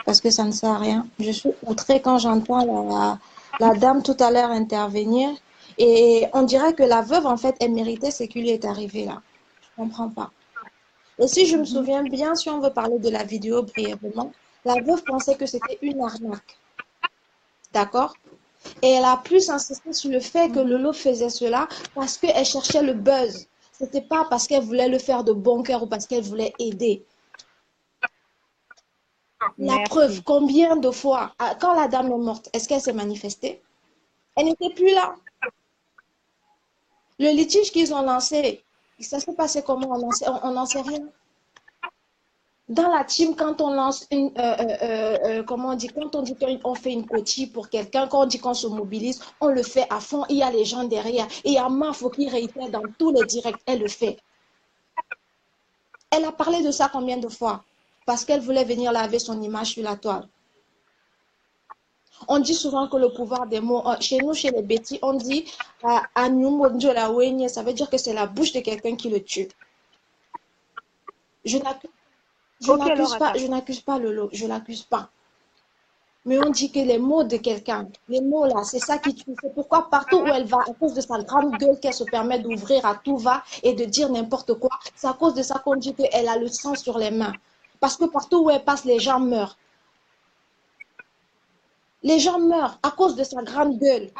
parce que ça ne sert à rien. Je suis outrée quand j'entends la dame tout à l'heure intervenir et on dirait que la veuve en fait elle méritait ce qui lui est arrivé là. Je comprends pas. Et si je me souviens bien, si on veut parler de la vidéo brièvement, la veuve pensait que c'était une arnaque. D'accord? Et elle a plus insisté sur le fait que Lolo faisait cela parce qu'elle cherchait le buzz. C'était pas parce qu'elle voulait le faire de bon cœur ou parce qu'elle voulait aider. La preuve, combien de fois, quand la dame est morte, est-ce qu'elle s'est manifestée? Elle n'était plus là. Le litige qu'ils ont lancé, ça s'est passé comment? On n'en sait rien. Dans la team, quand on lance une, comment on dit, quand on dit qu'on fait une coaching pour quelqu'un, quand on dit qu'on se mobilise, on le fait à fond. Il y a les gens derrière. Et il y a Mafo qui réitère dans tous les directs, elle le fait. Elle a parlé de ça combien de fois? Parce qu'elle voulait venir laver son image sur la toile. On dit souvent que le pouvoir des mots, chez nous, chez les bêtis, on dit ça veut dire que c'est la bouche de quelqu'un qui le tue. Je n'accuse pas Lolo, je l'accuse pas. Mais on dit que les mots de quelqu'un, les mots là, c'est ça qui tue. C'est pourquoi partout où elle va, à cause de sa grande gueule qu'elle se permet d'ouvrir à tout va et de dire n'importe quoi, c'est à cause de ça qu'on dit qu'elle a le sang sur les mains. Parce que partout où elle passe, les gens meurent. Les gens meurent à cause de sa grande gueule.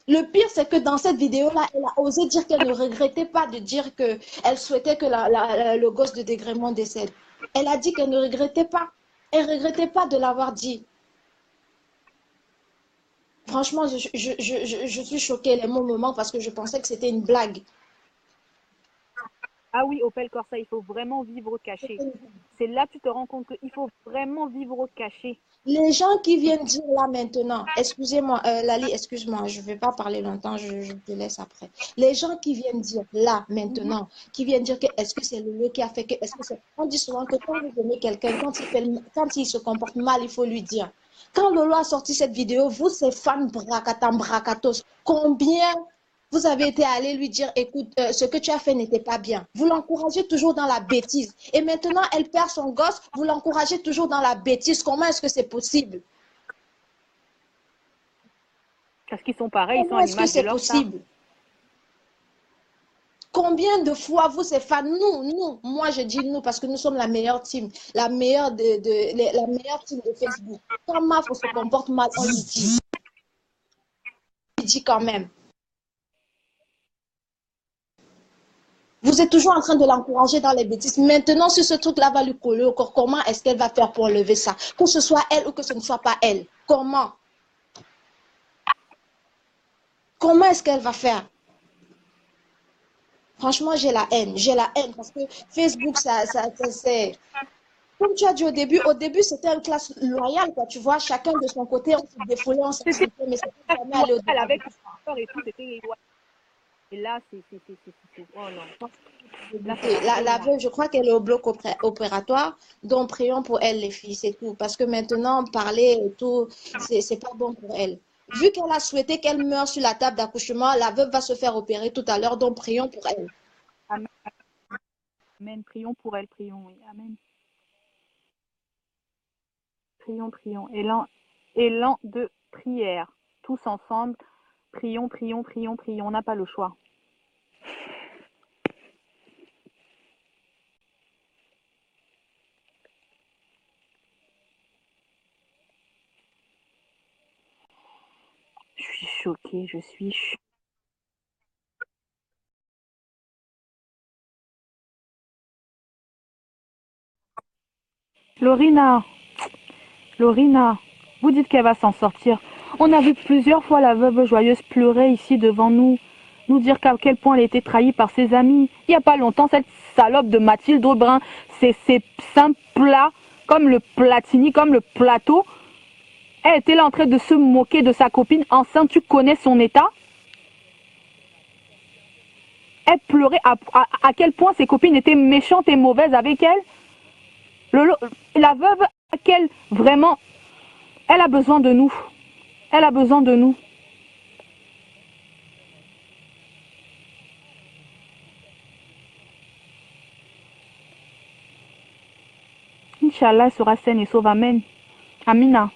Le pire, c'est que dans cette vidéo-là, elle a osé dire qu'elle ne regrettait pas de dire qu'elle souhaitait que le gosse de Dégremont décède. Elle a dit qu'elle ne regrettait pas. Elle ne regrettait pas de l'avoir dit. Franchement, je suis choquée. Les mots me manquent parce que je pensais que c'était une blague. Ah oui, Opel Corsa, il faut vraiment vivre caché. C'est là que tu te rends compte qu'il faut vraiment vivre caché. Les gens qui viennent dire là maintenant, excusez-moi, Lali, excuse-moi, je ne vais pas parler longtemps, je te laisse après. Les gens qui viennent dire là maintenant, qui viennent dire que est-ce que c'est Lolo qui a fait que, est-ce que c'est... On dit souvent que quand vous aimez quelqu'un, quand il se comporte mal, il faut lui dire. Quand Lolo a sorti cette vidéo, vous, ces fans brakatam brakatos, combien vous avez été allé lui dire, écoute, ce que tu as fait n'était pas bien. Vous l'encouragez toujours dans la bêtise. Et maintenant, elle perd son gosse, vous l'encouragez toujours dans la bêtise. Comment est-ce que c'est possible? Parce qu'ils sont pareils, ils sont Comment à est-ce que l'image de c'est leur star. possible? Combien de fois vous, ces fans, nous, moi je dis nous parce que nous sommes la meilleure team, la meilleure team de Facebook. Quand Mafo se comporte mal, on lui dit. On lui dit quand même. Vous êtes toujours en train de l'encourager dans les bêtises. Maintenant, si ce truc-là va lui coller au corps, comment est-ce qu'elle va faire pour enlever ça? Que ce soit elle ou que ce ne soit pas elle. Comment? Comment est-ce qu'elle va faire? Franchement, j'ai la haine. J'ai la haine parce que Facebook, c'est... Comme tu as dit au début, c'était une classe loyale, quoi. Tu vois, chacun de son côté, on se défoulait, on s'insultait, mais c'était jamais allé au-delà. Avec et tout, c'était... Et là, c'est... Oh non. La veuve, je crois qu'elle est au bloc opératoire, donc prions pour elle, les filles, c'est tout. Parce que maintenant, parler et tout, c'est pas bon pour elle. Vu qu'elle a souhaité qu'elle meure sur la table d'accouchement, la veuve va se faire opérer tout à l'heure, donc prions pour elle. Amen. Amen. Prions pour elle, prions, oui. Amen. Prions, prions. Élan de prière. Tous ensemble, prions, prions, prions, prions. On n'a pas le choix. choquée, je suis choquée. Lorina, Lorina, vous dites qu'elle va s'en sortir. On a vu plusieurs fois la veuve joyeuse pleurer ici devant nous, nous dire qu'à quel point elle était trahie par ses amis. Il n'y a pas longtemps, cette salope de Mathilde Aubrin, ces seins plats, comme le platini, comme le plateau, elle était là en train de se moquer de sa copine enceinte. Tu connais son état? Elle pleurait à quel point ses copines étaient méchantes et mauvaises avec elle. La veuve, vraiment, elle a besoin de nous. Elle a besoin de nous. Inch'Allah, elle sera saine et sauve. Amen. Amina.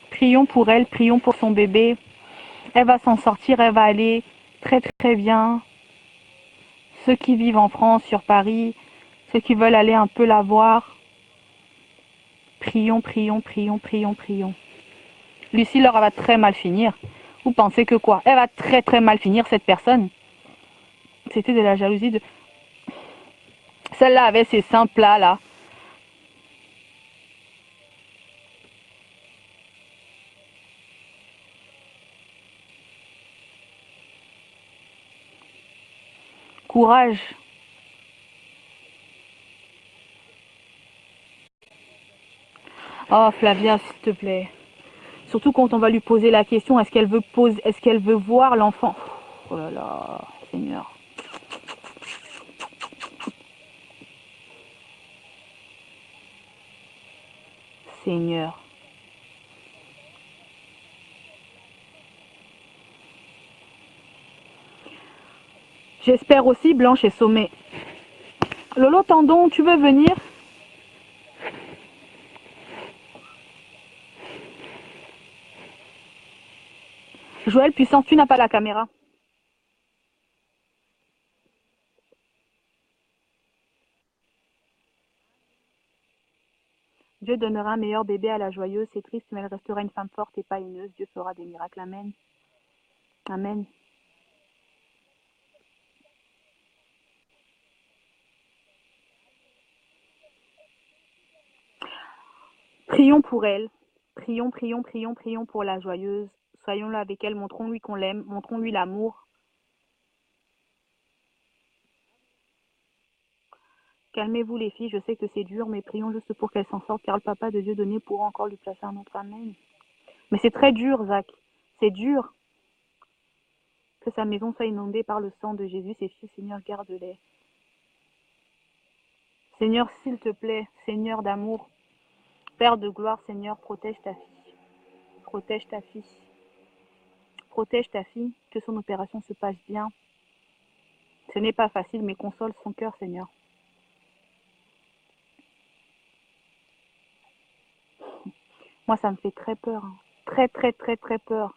Prions pour elle, prions pour son bébé. Elle va s'en sortir, elle va aller très très bien. Ceux qui vivent en France, sur Paris, ceux qui veulent aller un peu la voir, prions, prions, prions, prions, prions. Lucie, elle va très mal finir. Vous pensez que quoi? Elle va très très mal finir, cette personne. C'était de la jalousie de... Celle-là avait ses seins plats, là. Courage. Oh, Flavia, s'il te plaît. Surtout quand on va lui poser la question, est-ce qu'elle veut voir l'enfant? Oh là là, Seigneur. Seigneur. J'espère aussi Blanche et Sommet. Lolo Tendon, tu veux venir? Joël Puissance, tu n'as pas la caméra. Dieu donnera un meilleur bébé à la joyeuse. C'est triste, mais elle restera une femme forte et pas haineuse. Dieu fera des miracles. Amen. Amen. Prions pour elle. Prions, prions, prions, prions pour la joyeuse. Soyons là avec elle. Montrons-lui qu'on l'aime. Montrons-lui l'amour. Calmez-vous les filles, je sais que c'est dur, mais prions juste pour qu'elle s'en sorte, car le papa de Dieu donné pourra encore lui placer un autre. Amen. Mais c'est très dur, Zach. C'est dur. Que sa maison soit inondée par le sang de Jésus. Ses filles, Seigneur, garde-les. Seigneur, s'il te plaît, Seigneur d'amour, Père de gloire, Seigneur, protège ta fille. Protège ta fille. Protège ta fille, que son opération se passe bien. Ce n'est pas facile, mais console son cœur, Seigneur. Moi, ça me fait très peur. Hein. Très, très, très, très peur.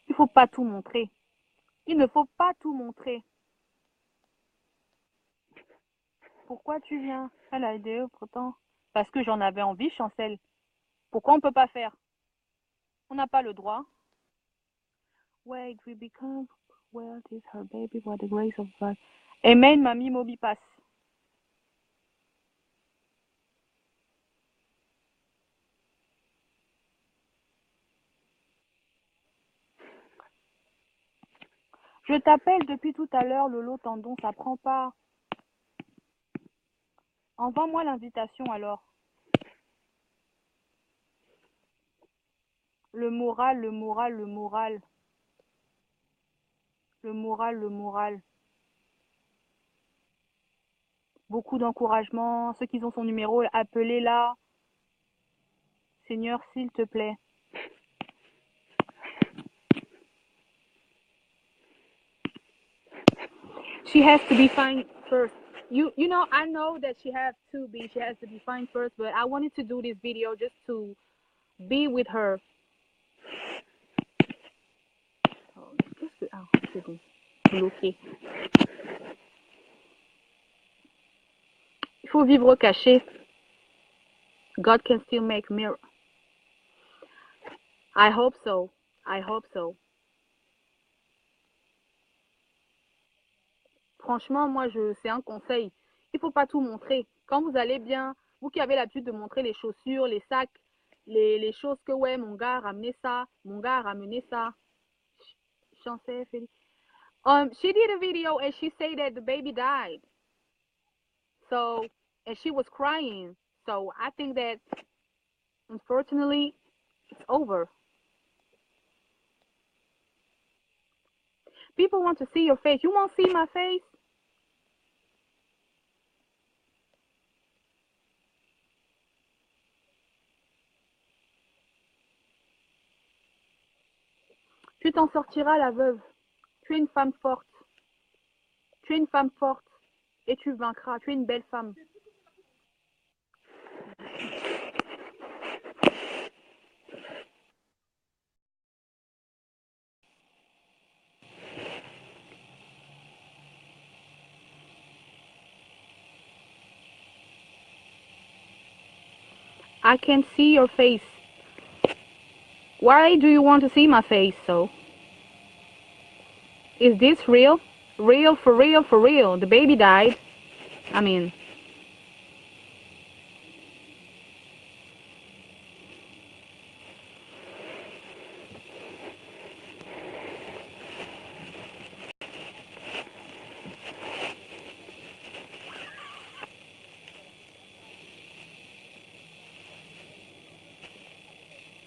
Il ne faut pas tout montrer. Il ne faut pas tout montrer. Pourquoi tu viens à la LDE pourtant? Parce que j'en avais envie, Chancel. Pourquoi on ne peut pas faire? On n'a pas le droit. Wait, we become well, is her baby by the grace of God. Amen, mamie Moby passe. Je t'appelle depuis tout à l'heure, Lolo Tendon, ça prend pas. Envoie-moi l'invitation alors. Le moral, le moral, le moral. Le moral, le moral. Beaucoup d'encouragement. Ceux qui ont son numéro, appelez-la. Seigneur, s'il te plaît. She has to be fine first. You know, I know that she has to be fine first, but I wanted to do this video just to be with her. Oh, qu'est-ce que... Ah, c'est bon. Bloqué. Il faut vivre caché. God can still make mirror. I hope so. I hope so. Franchement, moi, c'est un conseil. Il faut pas tout montrer. Quand vous allez bien, vous qui avez l'habitude de montrer les chaussures, les sacs, les choses que, ouais, mon gars a ramené ça, mon gars a ramené ça. She did a video and she said that the baby died. So, and she was crying. So I think that, unfortunately, it's over. People want to see your face. You won't see my face? Tu t'en sortiras, la veuve. Tu es une femme forte. Tu es une femme forte. Et tu vaincras. Tu es une belle femme. I can see your face. Why do you want to see my face, so? Is this real? Real, for real, for real. The baby died. I mean...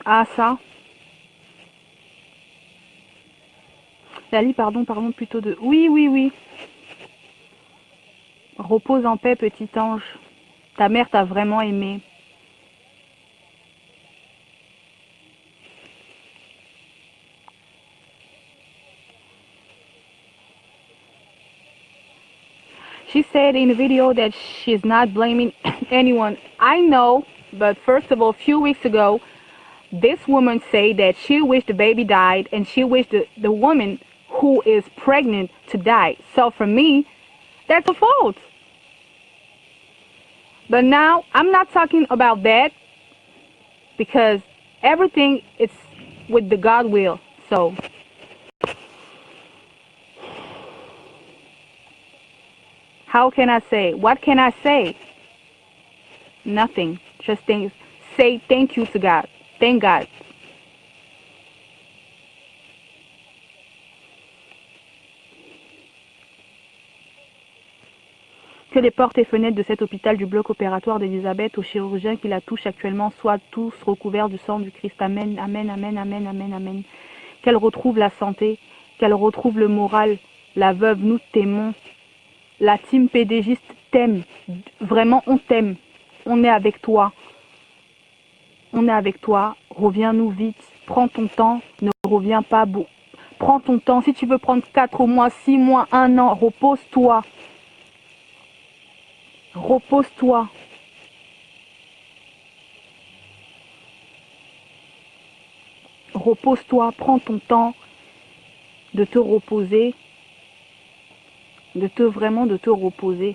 Ah, ça. Lali, pardon, plutôt de... Oui, oui, oui. Repose en paix, petit ange. Ta mère t'a vraiment aimé. She said in the video that she's not blaming anyone. I know, but first of all, a few weeks ago, this woman said that she wished the baby died and she wished the woman who is pregnant to die. So for me, that's a fault. But now, I'm not talking about that because everything is with the God will. So, how can I say? What can I say? Nothing. Just say thank you to God. Thank God. Que les portes et fenêtres de cet hôpital du bloc opératoire d'Elisabeth aux chirurgiens qui la touchent actuellement soient tous recouverts du sang du Christ. Amen, amen, amen, amen, amen, amen. Qu'elle retrouve la santé, qu'elle retrouve le moral. La veuve, nous t'aimons. La team PDGiste t'aime. Vraiment, on t'aime. On est avec toi. On est avec toi. Reviens-nous vite. Prends ton temps. Ne reviens pas. Prends ton temps. Si tu veux prendre 4 mois, 6 mois, 1 an, repose-toi. Repose-toi. Repose-toi, prends ton temps de te reposer, de te reposer.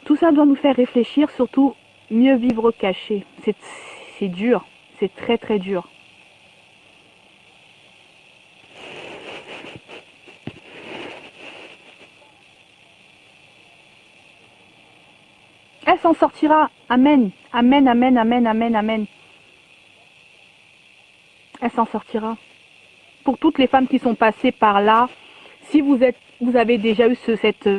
Tout ça doit nous faire réfléchir, surtout mieux vivre caché. C'est dur, c'est très très dur. Elle s'en sortira. Amen. Amen, amen, amen, amen, amen. Elle s'en sortira. Pour toutes les femmes qui sont passées par là, si vous avez déjà eu cette...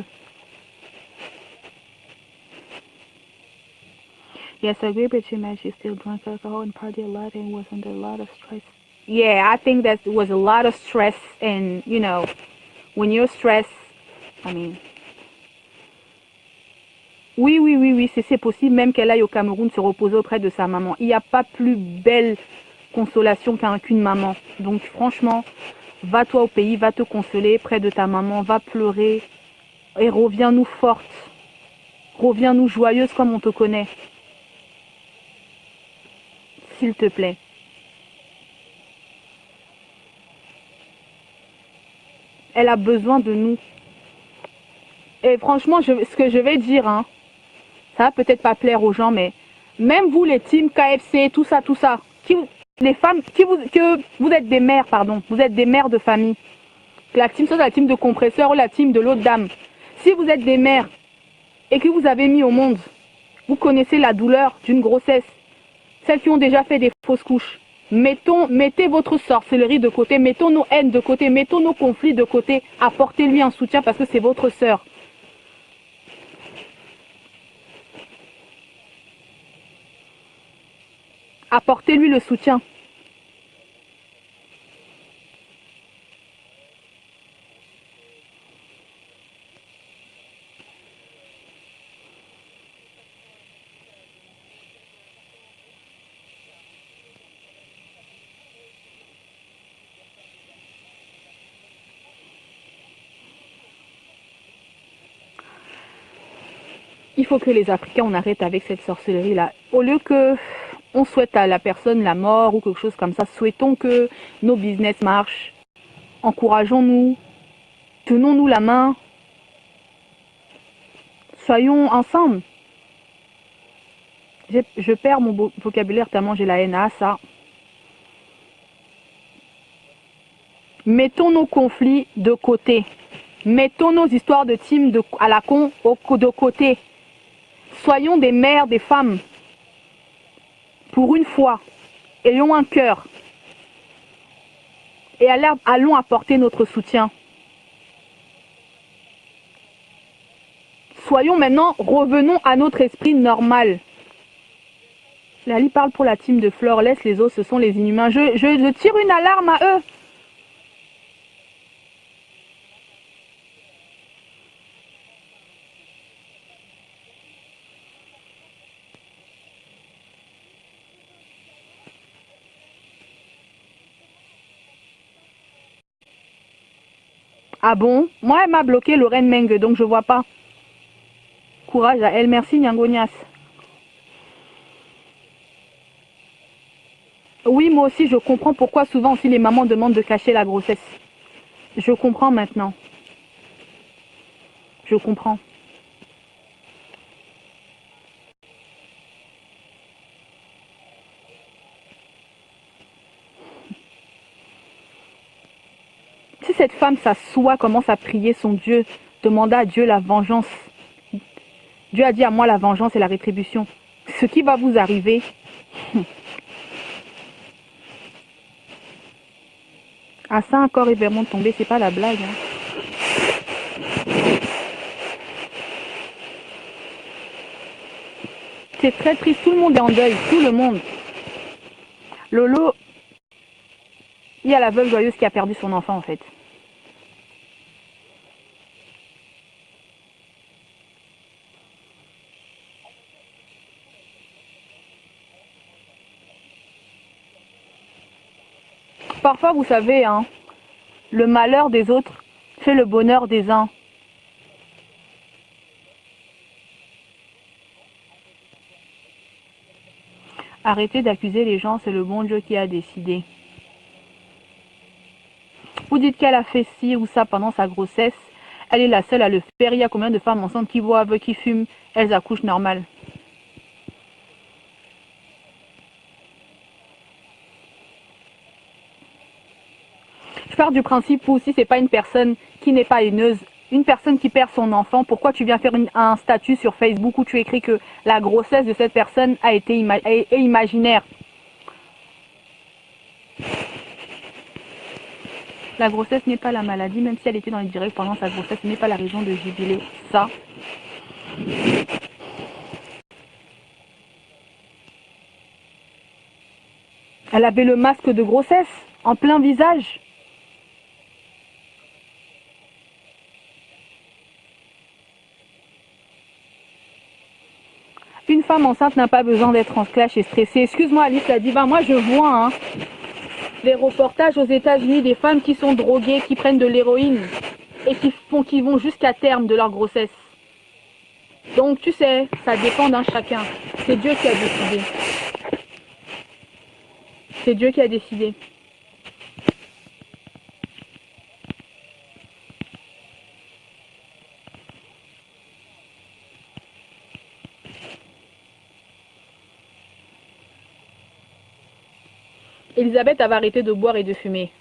Yes, I agree with you, man. She still drank alcohol and partied a lot and was under a lot of stress. Yeah, I think that was a lot of stress, and, you know, when you're stressed, I mean... Oui, oui, oui, oui, c'est possible même qu'elle aille au Cameroun se reposer auprès de sa maman. Il n'y a pas plus belle consolation qu'une maman. Donc franchement, va-toi au pays, va te consoler près de ta maman, va pleurer et reviens-nous forte. Reviens-nous joyeuse comme on te connaît. S'il te plaît. Elle a besoin de nous. Et franchement, ce que je vais dire, hein, ça va peut-être pas plaire aux gens, mais même vous, les teams KFC, tout ça, les femmes, que vous êtes des mères, pardon, vous êtes des mères de famille. La team, soit la team de compresseur ou la team de l'autre dame. Si vous êtes des mères et que vous avez mis au monde, vous connaissez la douleur d'une grossesse, celles qui ont déjà fait des fausses couches. Mettez votre sorcellerie de côté, mettons nos haines de côté, mettons nos conflits de côté, apportez-lui un soutien parce que c'est votre sœur. Apportez-lui le soutien. Il faut que les Africains, on arrête avec cette sorcellerie-là. Au lieu que on souhaite à la personne la mort ou quelque chose comme ça, souhaitons que nos business marchent. Encourageons-nous. Tenons-nous la main. Soyons ensemble. Je perds mon vocabulaire tellement j'ai la haine à ça. Mettons nos conflits de côté. Mettons nos histoires de team à la con de côté. Soyons des mères, des femmes. Pour une fois, ayons un cœur. Et allons apporter notre soutien. Soyons maintenant, revenons à notre esprit normal. Lali parle pour la team de Flore, laisse les autres, ce sont les inhumains. Je tire une alarme à eux. Ah bon? Moi, elle m'a bloqué Lorraine Meng, donc je vois pas. Courage à elle, merci Nyangonias. Oui, moi aussi, je comprends pourquoi souvent aussi les mamans demandent de cacher la grossesse. Je comprends maintenant. Je comprends. Si cette femme s'assoit, commence à prier son Dieu, demanda à Dieu la vengeance. Dieu a dit à moi la vengeance et la rétribution. Ce qui va vous arriver. À ça encore et Vermont tombé, c'est pas la blague. Hein. C'est très triste, tout le monde est en deuil, tout le monde. Lolo, il y a la veuve joyeuse qui a perdu son enfant en fait. Parfois, vous savez, hein, le malheur des autres fait le bonheur des uns. Arrêtez d'accuser les gens, c'est le bon Dieu qui a décidé. Vous dites qu'elle a fait ci ou ça pendant sa grossesse. Elle est la seule à le faire. Il y a combien de femmes enceintes qui boivent, qui fument, elles accouchent normal. Je pars du principe où si c'est pas une personne qui n'est pas haineuse, une personne qui perd son enfant, pourquoi tu viens faire un statut sur Facebook où tu écris que la grossesse de cette personne est imaginaire? La grossesse n'est pas la maladie, même si elle était dans les directs pendant sa grossesse, ce n'est pas la raison de jubiler. Ça. Elle avait le masque de grossesse en plein visage. Une femme enceinte n'a pas besoin d'être en clash et stressée. Excuse-moi Alice la diva, moi je vois des reportages aux États-Unis des femmes qui sont droguées, qui prennent de l'héroïne et qui vont jusqu'à terme de leur grossesse. Donc tu sais, ça dépend d'un chacun. C'est Dieu qui a décidé. C'est Dieu qui a décidé. Elisabeth avait arrêté de boire et de fumer.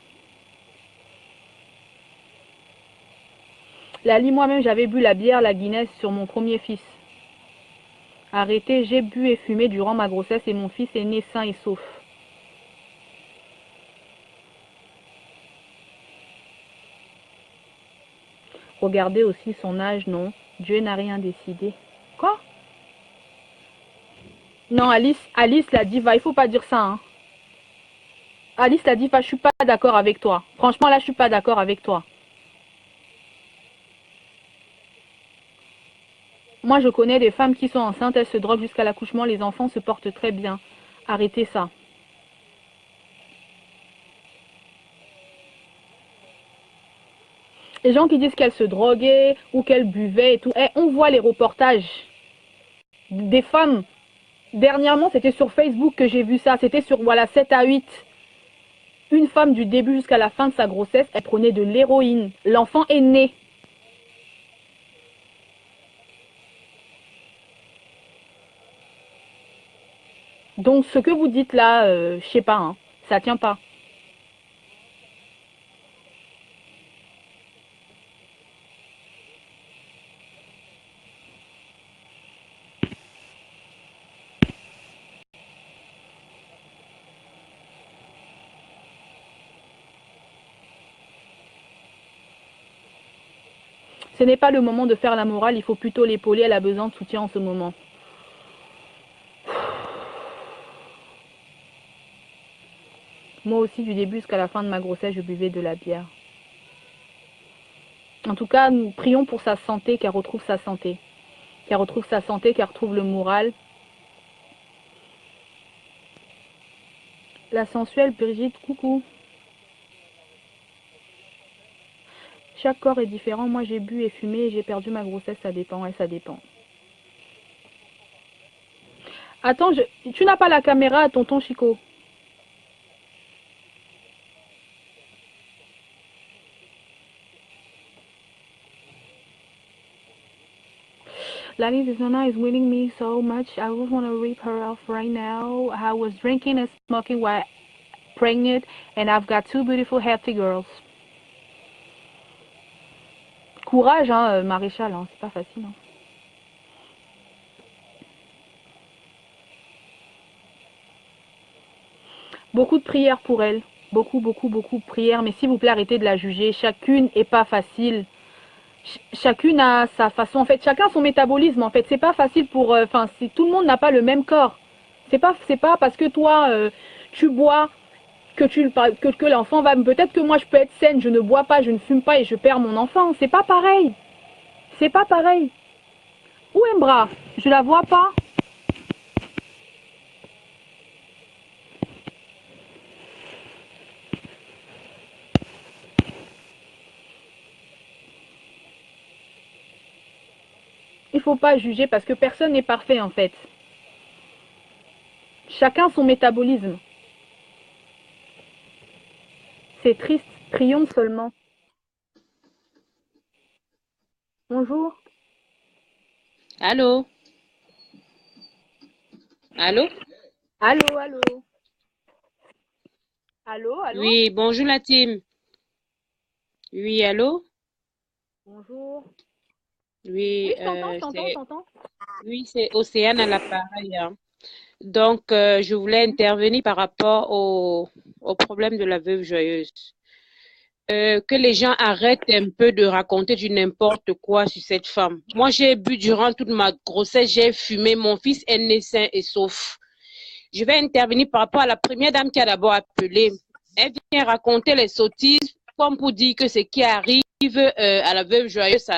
Lali, moi-même, j'avais bu la bière, la Guinness sur mon premier fils. Arrêté, j'ai bu et fumé durant ma grossesse et mon fils est né sain et sauf. Regardez aussi son âge, non. Dieu n'a rien décidé. Quoi? Non, Alice la diva, il faut pas dire ça, hein. Alice la diva, je suis pas d'accord avec toi. Franchement, là, je suis pas d'accord avec toi. Moi, je connais des femmes qui sont enceintes, elles se droguent jusqu'à l'accouchement, les enfants se portent très bien. Arrêtez ça. Les gens qui disent qu'elles se droguaient ou qu'elles buvaient et tout, on voit les reportages des femmes. Dernièrement, c'était sur Facebook que j'ai vu ça. C'était sur 7 à 8. Une femme du début jusqu'à la fin de sa grossesse, elle prenait de l'héroïne. L'enfant est né. Donc ce que vous dites là, je sais pas, hein, ça tient pas. Ce n'est pas le moment de faire la morale, il faut plutôt l'épauler, elle a besoin de soutien en ce moment. Moi aussi, du début jusqu'à la fin de ma grossesse, je buvais de la bière. En tout cas, nous prions pour sa santé, qu'elle retrouve sa santé. Qu'elle retrouve sa santé, qu'elle retrouve le moral. La sensuelle Brigitte, coucou. Chaque corps est différent. Moi, j'ai bu et fumé et j'ai perdu ma grossesse. Ça dépend, ouais, ça dépend. Attends, tu n'as pas la caméra, tonton Chico. Lani Zizona is winning me so much. I just want to rip her off right now. I was drinking and smoking while pregnant, and I've got 2 beautiful, healthy girls. Courage, hein, Maréchal, hein, c'est pas facile. Hein. Beaucoup de prières pour elle. Beaucoup de prières. Mais s'il vous plaît, arrêtez de la juger. Chacune est pas facile. Chacune a sa façon. En fait, chacun son métabolisme. En fait, c'est pas facile pour. Si tout le monde n'a pas le même corps. C'est pas parce que toi, tu bois que l'enfant va. Peut-être que moi, je peux être saine, je ne bois pas, je ne fume pas et je perds mon enfant. C'est pas pareil. C'est pas pareil. Où est Mbra? Je la vois pas. Il faut pas juger parce que personne n'est parfait en fait. Chacun son métabolisme. C'est triste, prions seulement. Bonjour. Allô? Allô? Allô, allô. Allô, allô. Oui, bonjour la team. Oui, allô? Bonjour. Oui, Oui, je t'entends. oui, c'est Océane à l'appareil. Hein. Donc, je voulais intervenir par rapport au problème de la veuve joyeuse. Que les gens arrêtent un peu de raconter du n'importe quoi sur cette femme. Moi, j'ai bu durant toute ma grossesse, j'ai fumé, mon fils est né sain et sauf. Je vais intervenir par rapport à la première dame qui a d'abord appelé. Elle vient raconter les sottises comme pour dire que ce qui arrive à la veuve joyeuse,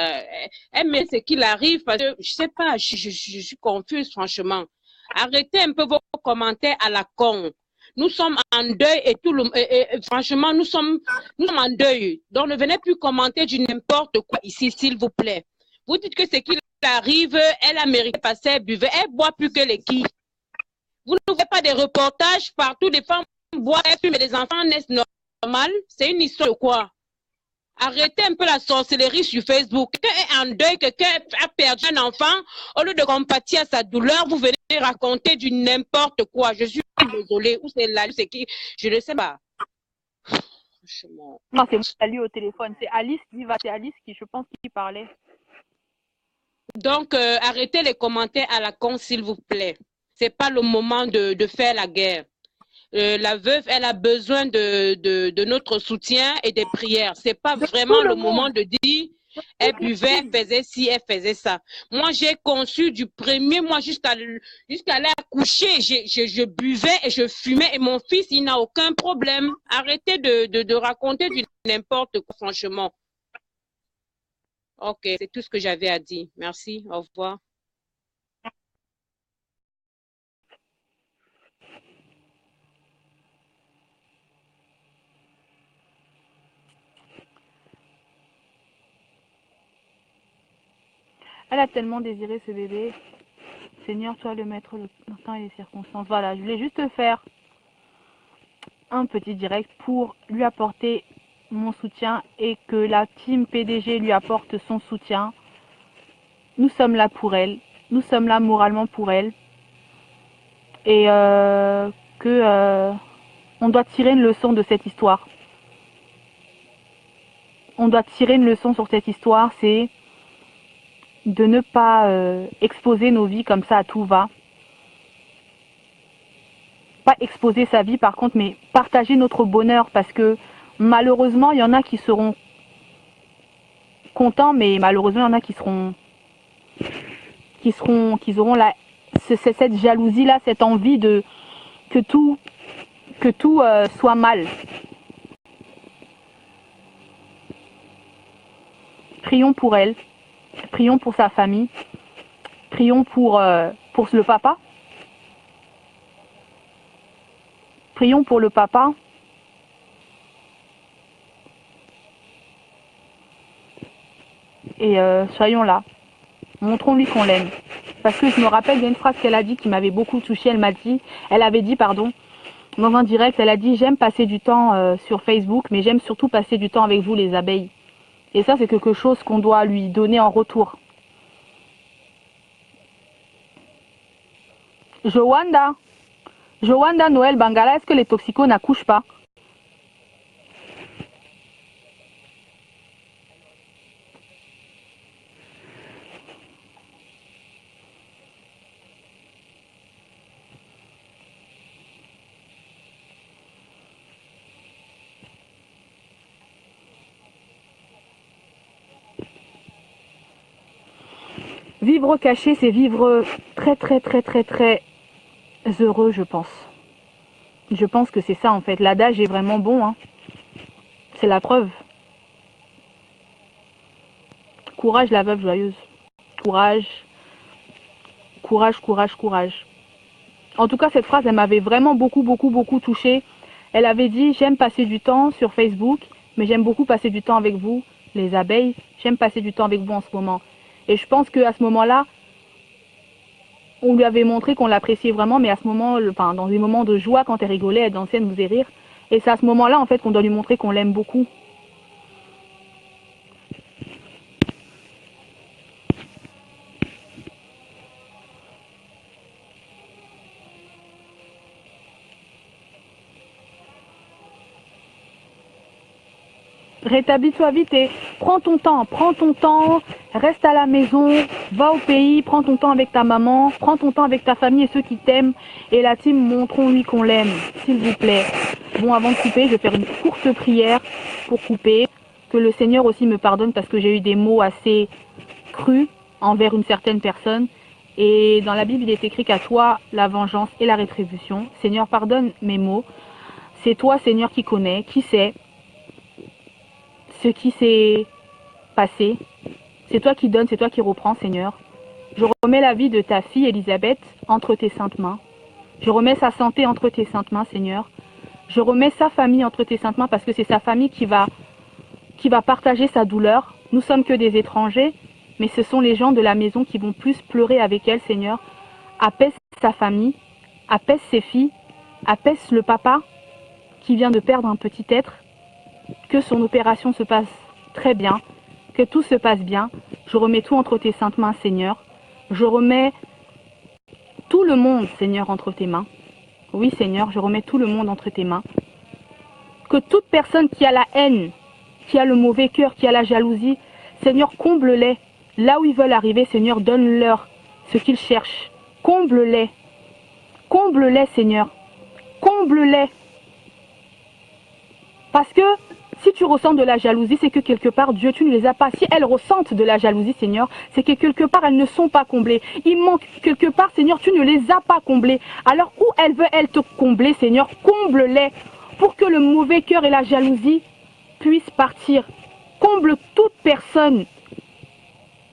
elle met ce qu'il arrive parce que je sais pas, je suis confuse franchement. Arrêtez un peu vos commentaires à la con. Nous sommes en deuil et franchement, nous sommes en deuil. Donc, ne venez plus commenter du n'importe quoi ici, s'il vous plaît. Vous dites que ce qu'il arrive, elle a mérité passer, elle buvait, elle boit plus que les qui. Vous ne voyez pas des reportages partout, des femmes boivent, elles fument, mais les enfants naissent normal. C'est une histoire de quoi? Arrêtez un peu la sorcellerie sur Facebook. Quelqu'un est en deuil, quelqu'un a perdu un enfant. Au lieu de compatir à sa douleur, vous venez raconter du n'importe quoi. Je suis désolée. Où c'est là, c'est qui? Je ne sais pas. Franchement. Non, c'est moi lui au téléphone. C'est Alice qui, je pense, qui parlait. Donc, arrêtez les commentaires à la con, s'il vous plaît. C'est pas le moment de faire la guerre. La veuve, elle a besoin de notre soutien et des prières. C'est pas vraiment le moment de dire elle buvait, elle faisait ci, elle faisait ça. Moi, j'ai conçu du premier mois jusqu'à aller coucher. Je buvais et je fumais et mon fils, il n'a aucun problème. Arrêtez de raconter du n'importe quoi, franchement. Ok, c'est tout ce que j'avais à dire. Merci, au revoir. Elle a tellement désiré ce bébé. Seigneur, toi le maître, le temps et les circonstances. Voilà, je voulais juste faire un petit direct pour lui apporter mon soutien et que la team PDG lui apporte son soutien. Nous sommes là pour elle. Nous sommes là moralement pour elle. Et on doit tirer une leçon de cette histoire. On doit tirer une leçon sur cette histoire, c'est de ne pas exposer nos vies comme ça à tout va. Pas exposer sa vie par contre, mais partager notre bonheur parce que malheureusement, il y en a qui seront contents, mais malheureusement, il y en a qui auront cette jalousie-là, cette envie de que tout soit mal. Prions pour elle, prions pour sa famille, prions pour le papa. Prions pour le papa. Et soyons là. Montrons-lui qu'on l'aime. Parce que je me rappelle d'une phrase qu'elle a dit qui m'avait beaucoup touchée. Elle avait dit, dans un direct, elle a dit « J'aime passer du temps sur Facebook, mais j'aime surtout passer du temps avec vous, les abeilles. » Et ça, c'est quelque chose qu'on doit lui donner en retour. Joanda Noël Bangala, est-ce que les toxicos n'accouchent pas? Vivre caché, c'est vivre très très très très très heureux, je pense. Je pense que c'est ça en fait. L'adage est vraiment bon, hein. C'est la preuve. Courage la veuve joyeuse. Courage. Courage, courage, courage. En tout cas, cette phrase, elle m'avait vraiment beaucoup touchée. Elle avait dit, j'aime passer du temps sur Facebook, mais j'aime beaucoup passer du temps avec vous, les abeilles. J'aime passer du temps avec vous en ce moment. Et je pense qu'à ce moment-là, on lui avait montré qu'on l'appréciait vraiment, mais à ce moment, dans des moments de joie, quand elle rigolait, elle dansait, elle nous faisait rire. Et c'est à ce moment-là, en fait, qu'on doit lui montrer qu'on l'aime beaucoup. Rétablis-toi vite et prends ton temps, reste à la maison, va au pays, prends ton temps avec ta maman, prends ton temps avec ta famille et ceux qui t'aiment. Et la team, montrons-lui qu'on l'aime, s'il vous plaît. Bon, avant de couper, je vais faire une courte prière pour couper. Que le Seigneur aussi me pardonne parce que j'ai eu des mots assez crus envers une certaine personne. Et dans la Bible, il est écrit qu'à toi, la vengeance et la rétribution. Seigneur, pardonne mes mots. C'est toi, Seigneur, qui connais, qui sait ce qui s'est passé. C'est toi qui donnes, c'est toi qui reprends, Seigneur. Je remets la vie de ta fille Elisabeth entre tes saintes mains. Je remets sa santé entre tes saintes mains, Seigneur. Je remets sa famille entre tes saintes mains parce que c'est sa famille qui va partager sa douleur. Nous sommes que des étrangers, mais ce sont les gens de la maison qui vont plus pleurer avec elle, Seigneur. Apaise sa famille, apaise ses filles, apaise le papa qui vient de perdre un petit être. Que son opération se passe très bien, que tout se passe bien. Je remets tout entre tes saintes mains, Seigneur. Je remets tout le monde, Seigneur, entre tes mains. Oui, Seigneur, je remets tout le monde entre tes mains. Que toute personne qui a la haine, qui a le mauvais cœur, qui a la jalousie, Seigneur, comble-les. Là où ils veulent arriver, Seigneur, donne-leur ce qu'ils cherchent. Comble-les. Comble-les, Seigneur. Comble-les. Parce que si tu ressens de la jalousie, c'est que quelque part, Dieu, tu ne les as pas. Si elles ressentent de la jalousie, Seigneur, c'est que quelque part, elles ne sont pas comblées. Il manque quelque part, Seigneur, tu ne les as pas comblées. Alors où elles veulent te combler, Seigneur, comble-les pour que le mauvais cœur et la jalousie puissent partir. Comble toute personne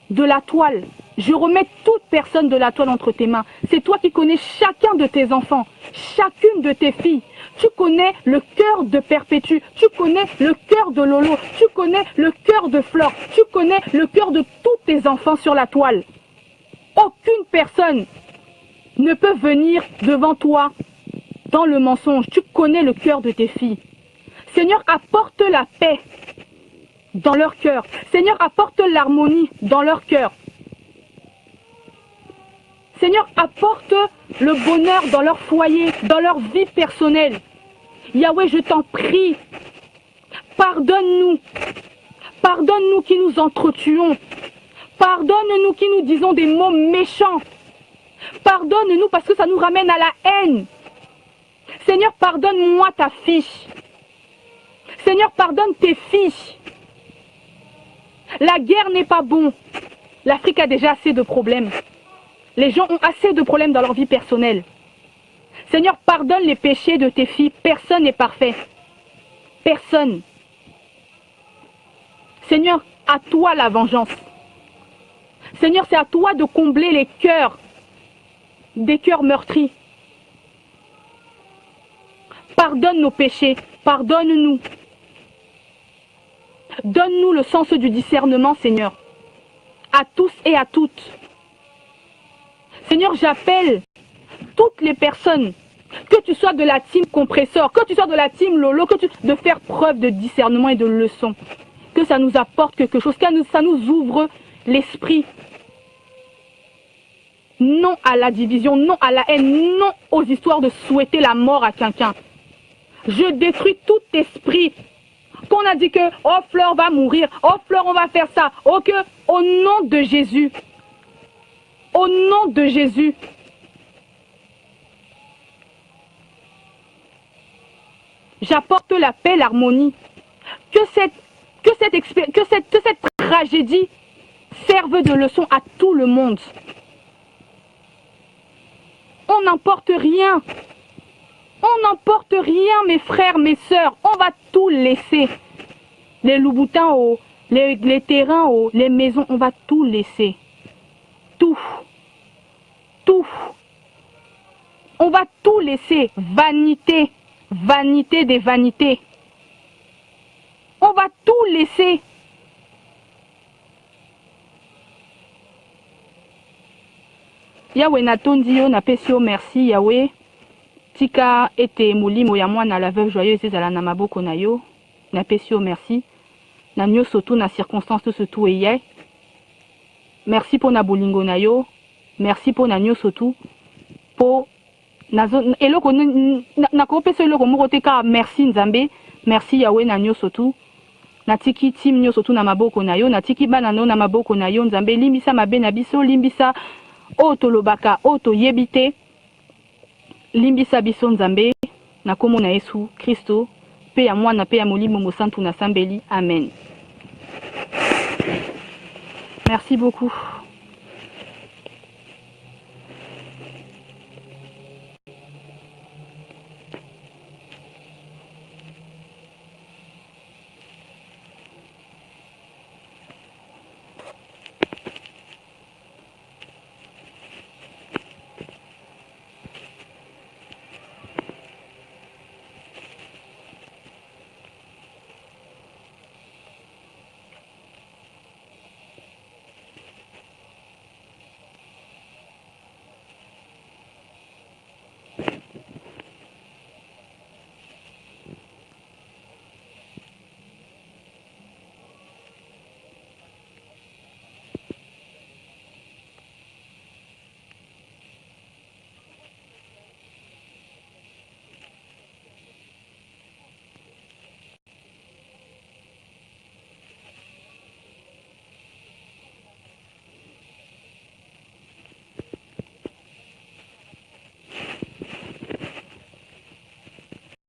de la toile. Je remets toute personne de la toile entre tes mains. C'est toi qui connais chacun de tes enfants, chacune de tes filles. Tu connais le cœur de Perpétue, tu connais le cœur de Lolo, tu connais le cœur de Flore, tu connais le cœur de tous tes enfants sur la toile. Aucune personne ne peut venir devant toi dans le mensonge. Tu connais le cœur de tes filles. Seigneur, apporte la paix dans leur cœur. Seigneur, apporte l'harmonie dans leur cœur. Seigneur, apporte le bonheur dans leur foyer, dans leur vie personnelle. Yahweh, je t'en prie, pardonne-nous. Pardonne-nous qui nous entretuons. Pardonne-nous qui nous disons des mots méchants. Pardonne-nous parce que ça nous ramène à la haine. Seigneur, pardonne-moi ta fiche. Seigneur, pardonne tes fiches. La guerre n'est pas bon. L'Afrique a déjà assez de problèmes. Les gens ont assez de problèmes dans leur vie personnelle. Seigneur, pardonne les péchés de tes filles. Personne n'est parfait. Personne. Seigneur, à toi la vengeance. Seigneur, c'est à toi de combler les cœurs, des cœurs meurtris. Pardonne nos péchés. Pardonne-nous. Donne-nous le sens du discernement, Seigneur. À tous et à toutes. Seigneur, j'appelle toutes les personnes, que tu sois de la team compresseur, que tu sois de la team Lolo, de faire preuve de discernement et de leçon. Que ça nous apporte quelque chose, que ça nous ouvre l'esprit. Non à la division, non à la haine, non aux histoires de souhaiter la mort à quelqu'un. Je détruis tout esprit qu'on a dit que « Oh, Fleur va mourir, oh, Fleur, on va faire ça. » Oh, que, au nom de Jésus, au nom de Jésus, j'apporte la paix, l'harmonie. Que cette tragédie serve de leçon à tout le monde. On n'emporte rien. On n'emporte rien, mes frères, mes sœurs. On va tout laisser. Les loups-boutins, les terrains, les maisons, on va tout laisser. Tout. Tout. On va tout laisser. Vanité. Vanité des vanités. On va tout laisser. Yahweh natondi yo napesi yo merci Yahweh. Tika ete molimo ya mwana la veuve joyeuse ezala na maboko na yo. Napesi yo merci. Na nyonso tu na circonstance surtout eye. Merci pour na bolingo na yo. Merci pour na nyonso tu. Po eloko na kopesa eloko moko te ka merci Nzambe. Merci Yahweh na nyonso tu. Natiki tim nyonso tu na maboko na yo. Natiki bana no na maboko na yo Nzambe. Limbisa mabe na biso, limbisa oto lobaka, oto yebite. Limbisa biso Nzambe na kombo na Yesu Kristo. Pe ya mwana pe ya molimo mosantu na sambeli. Amen. Merci beaucoup.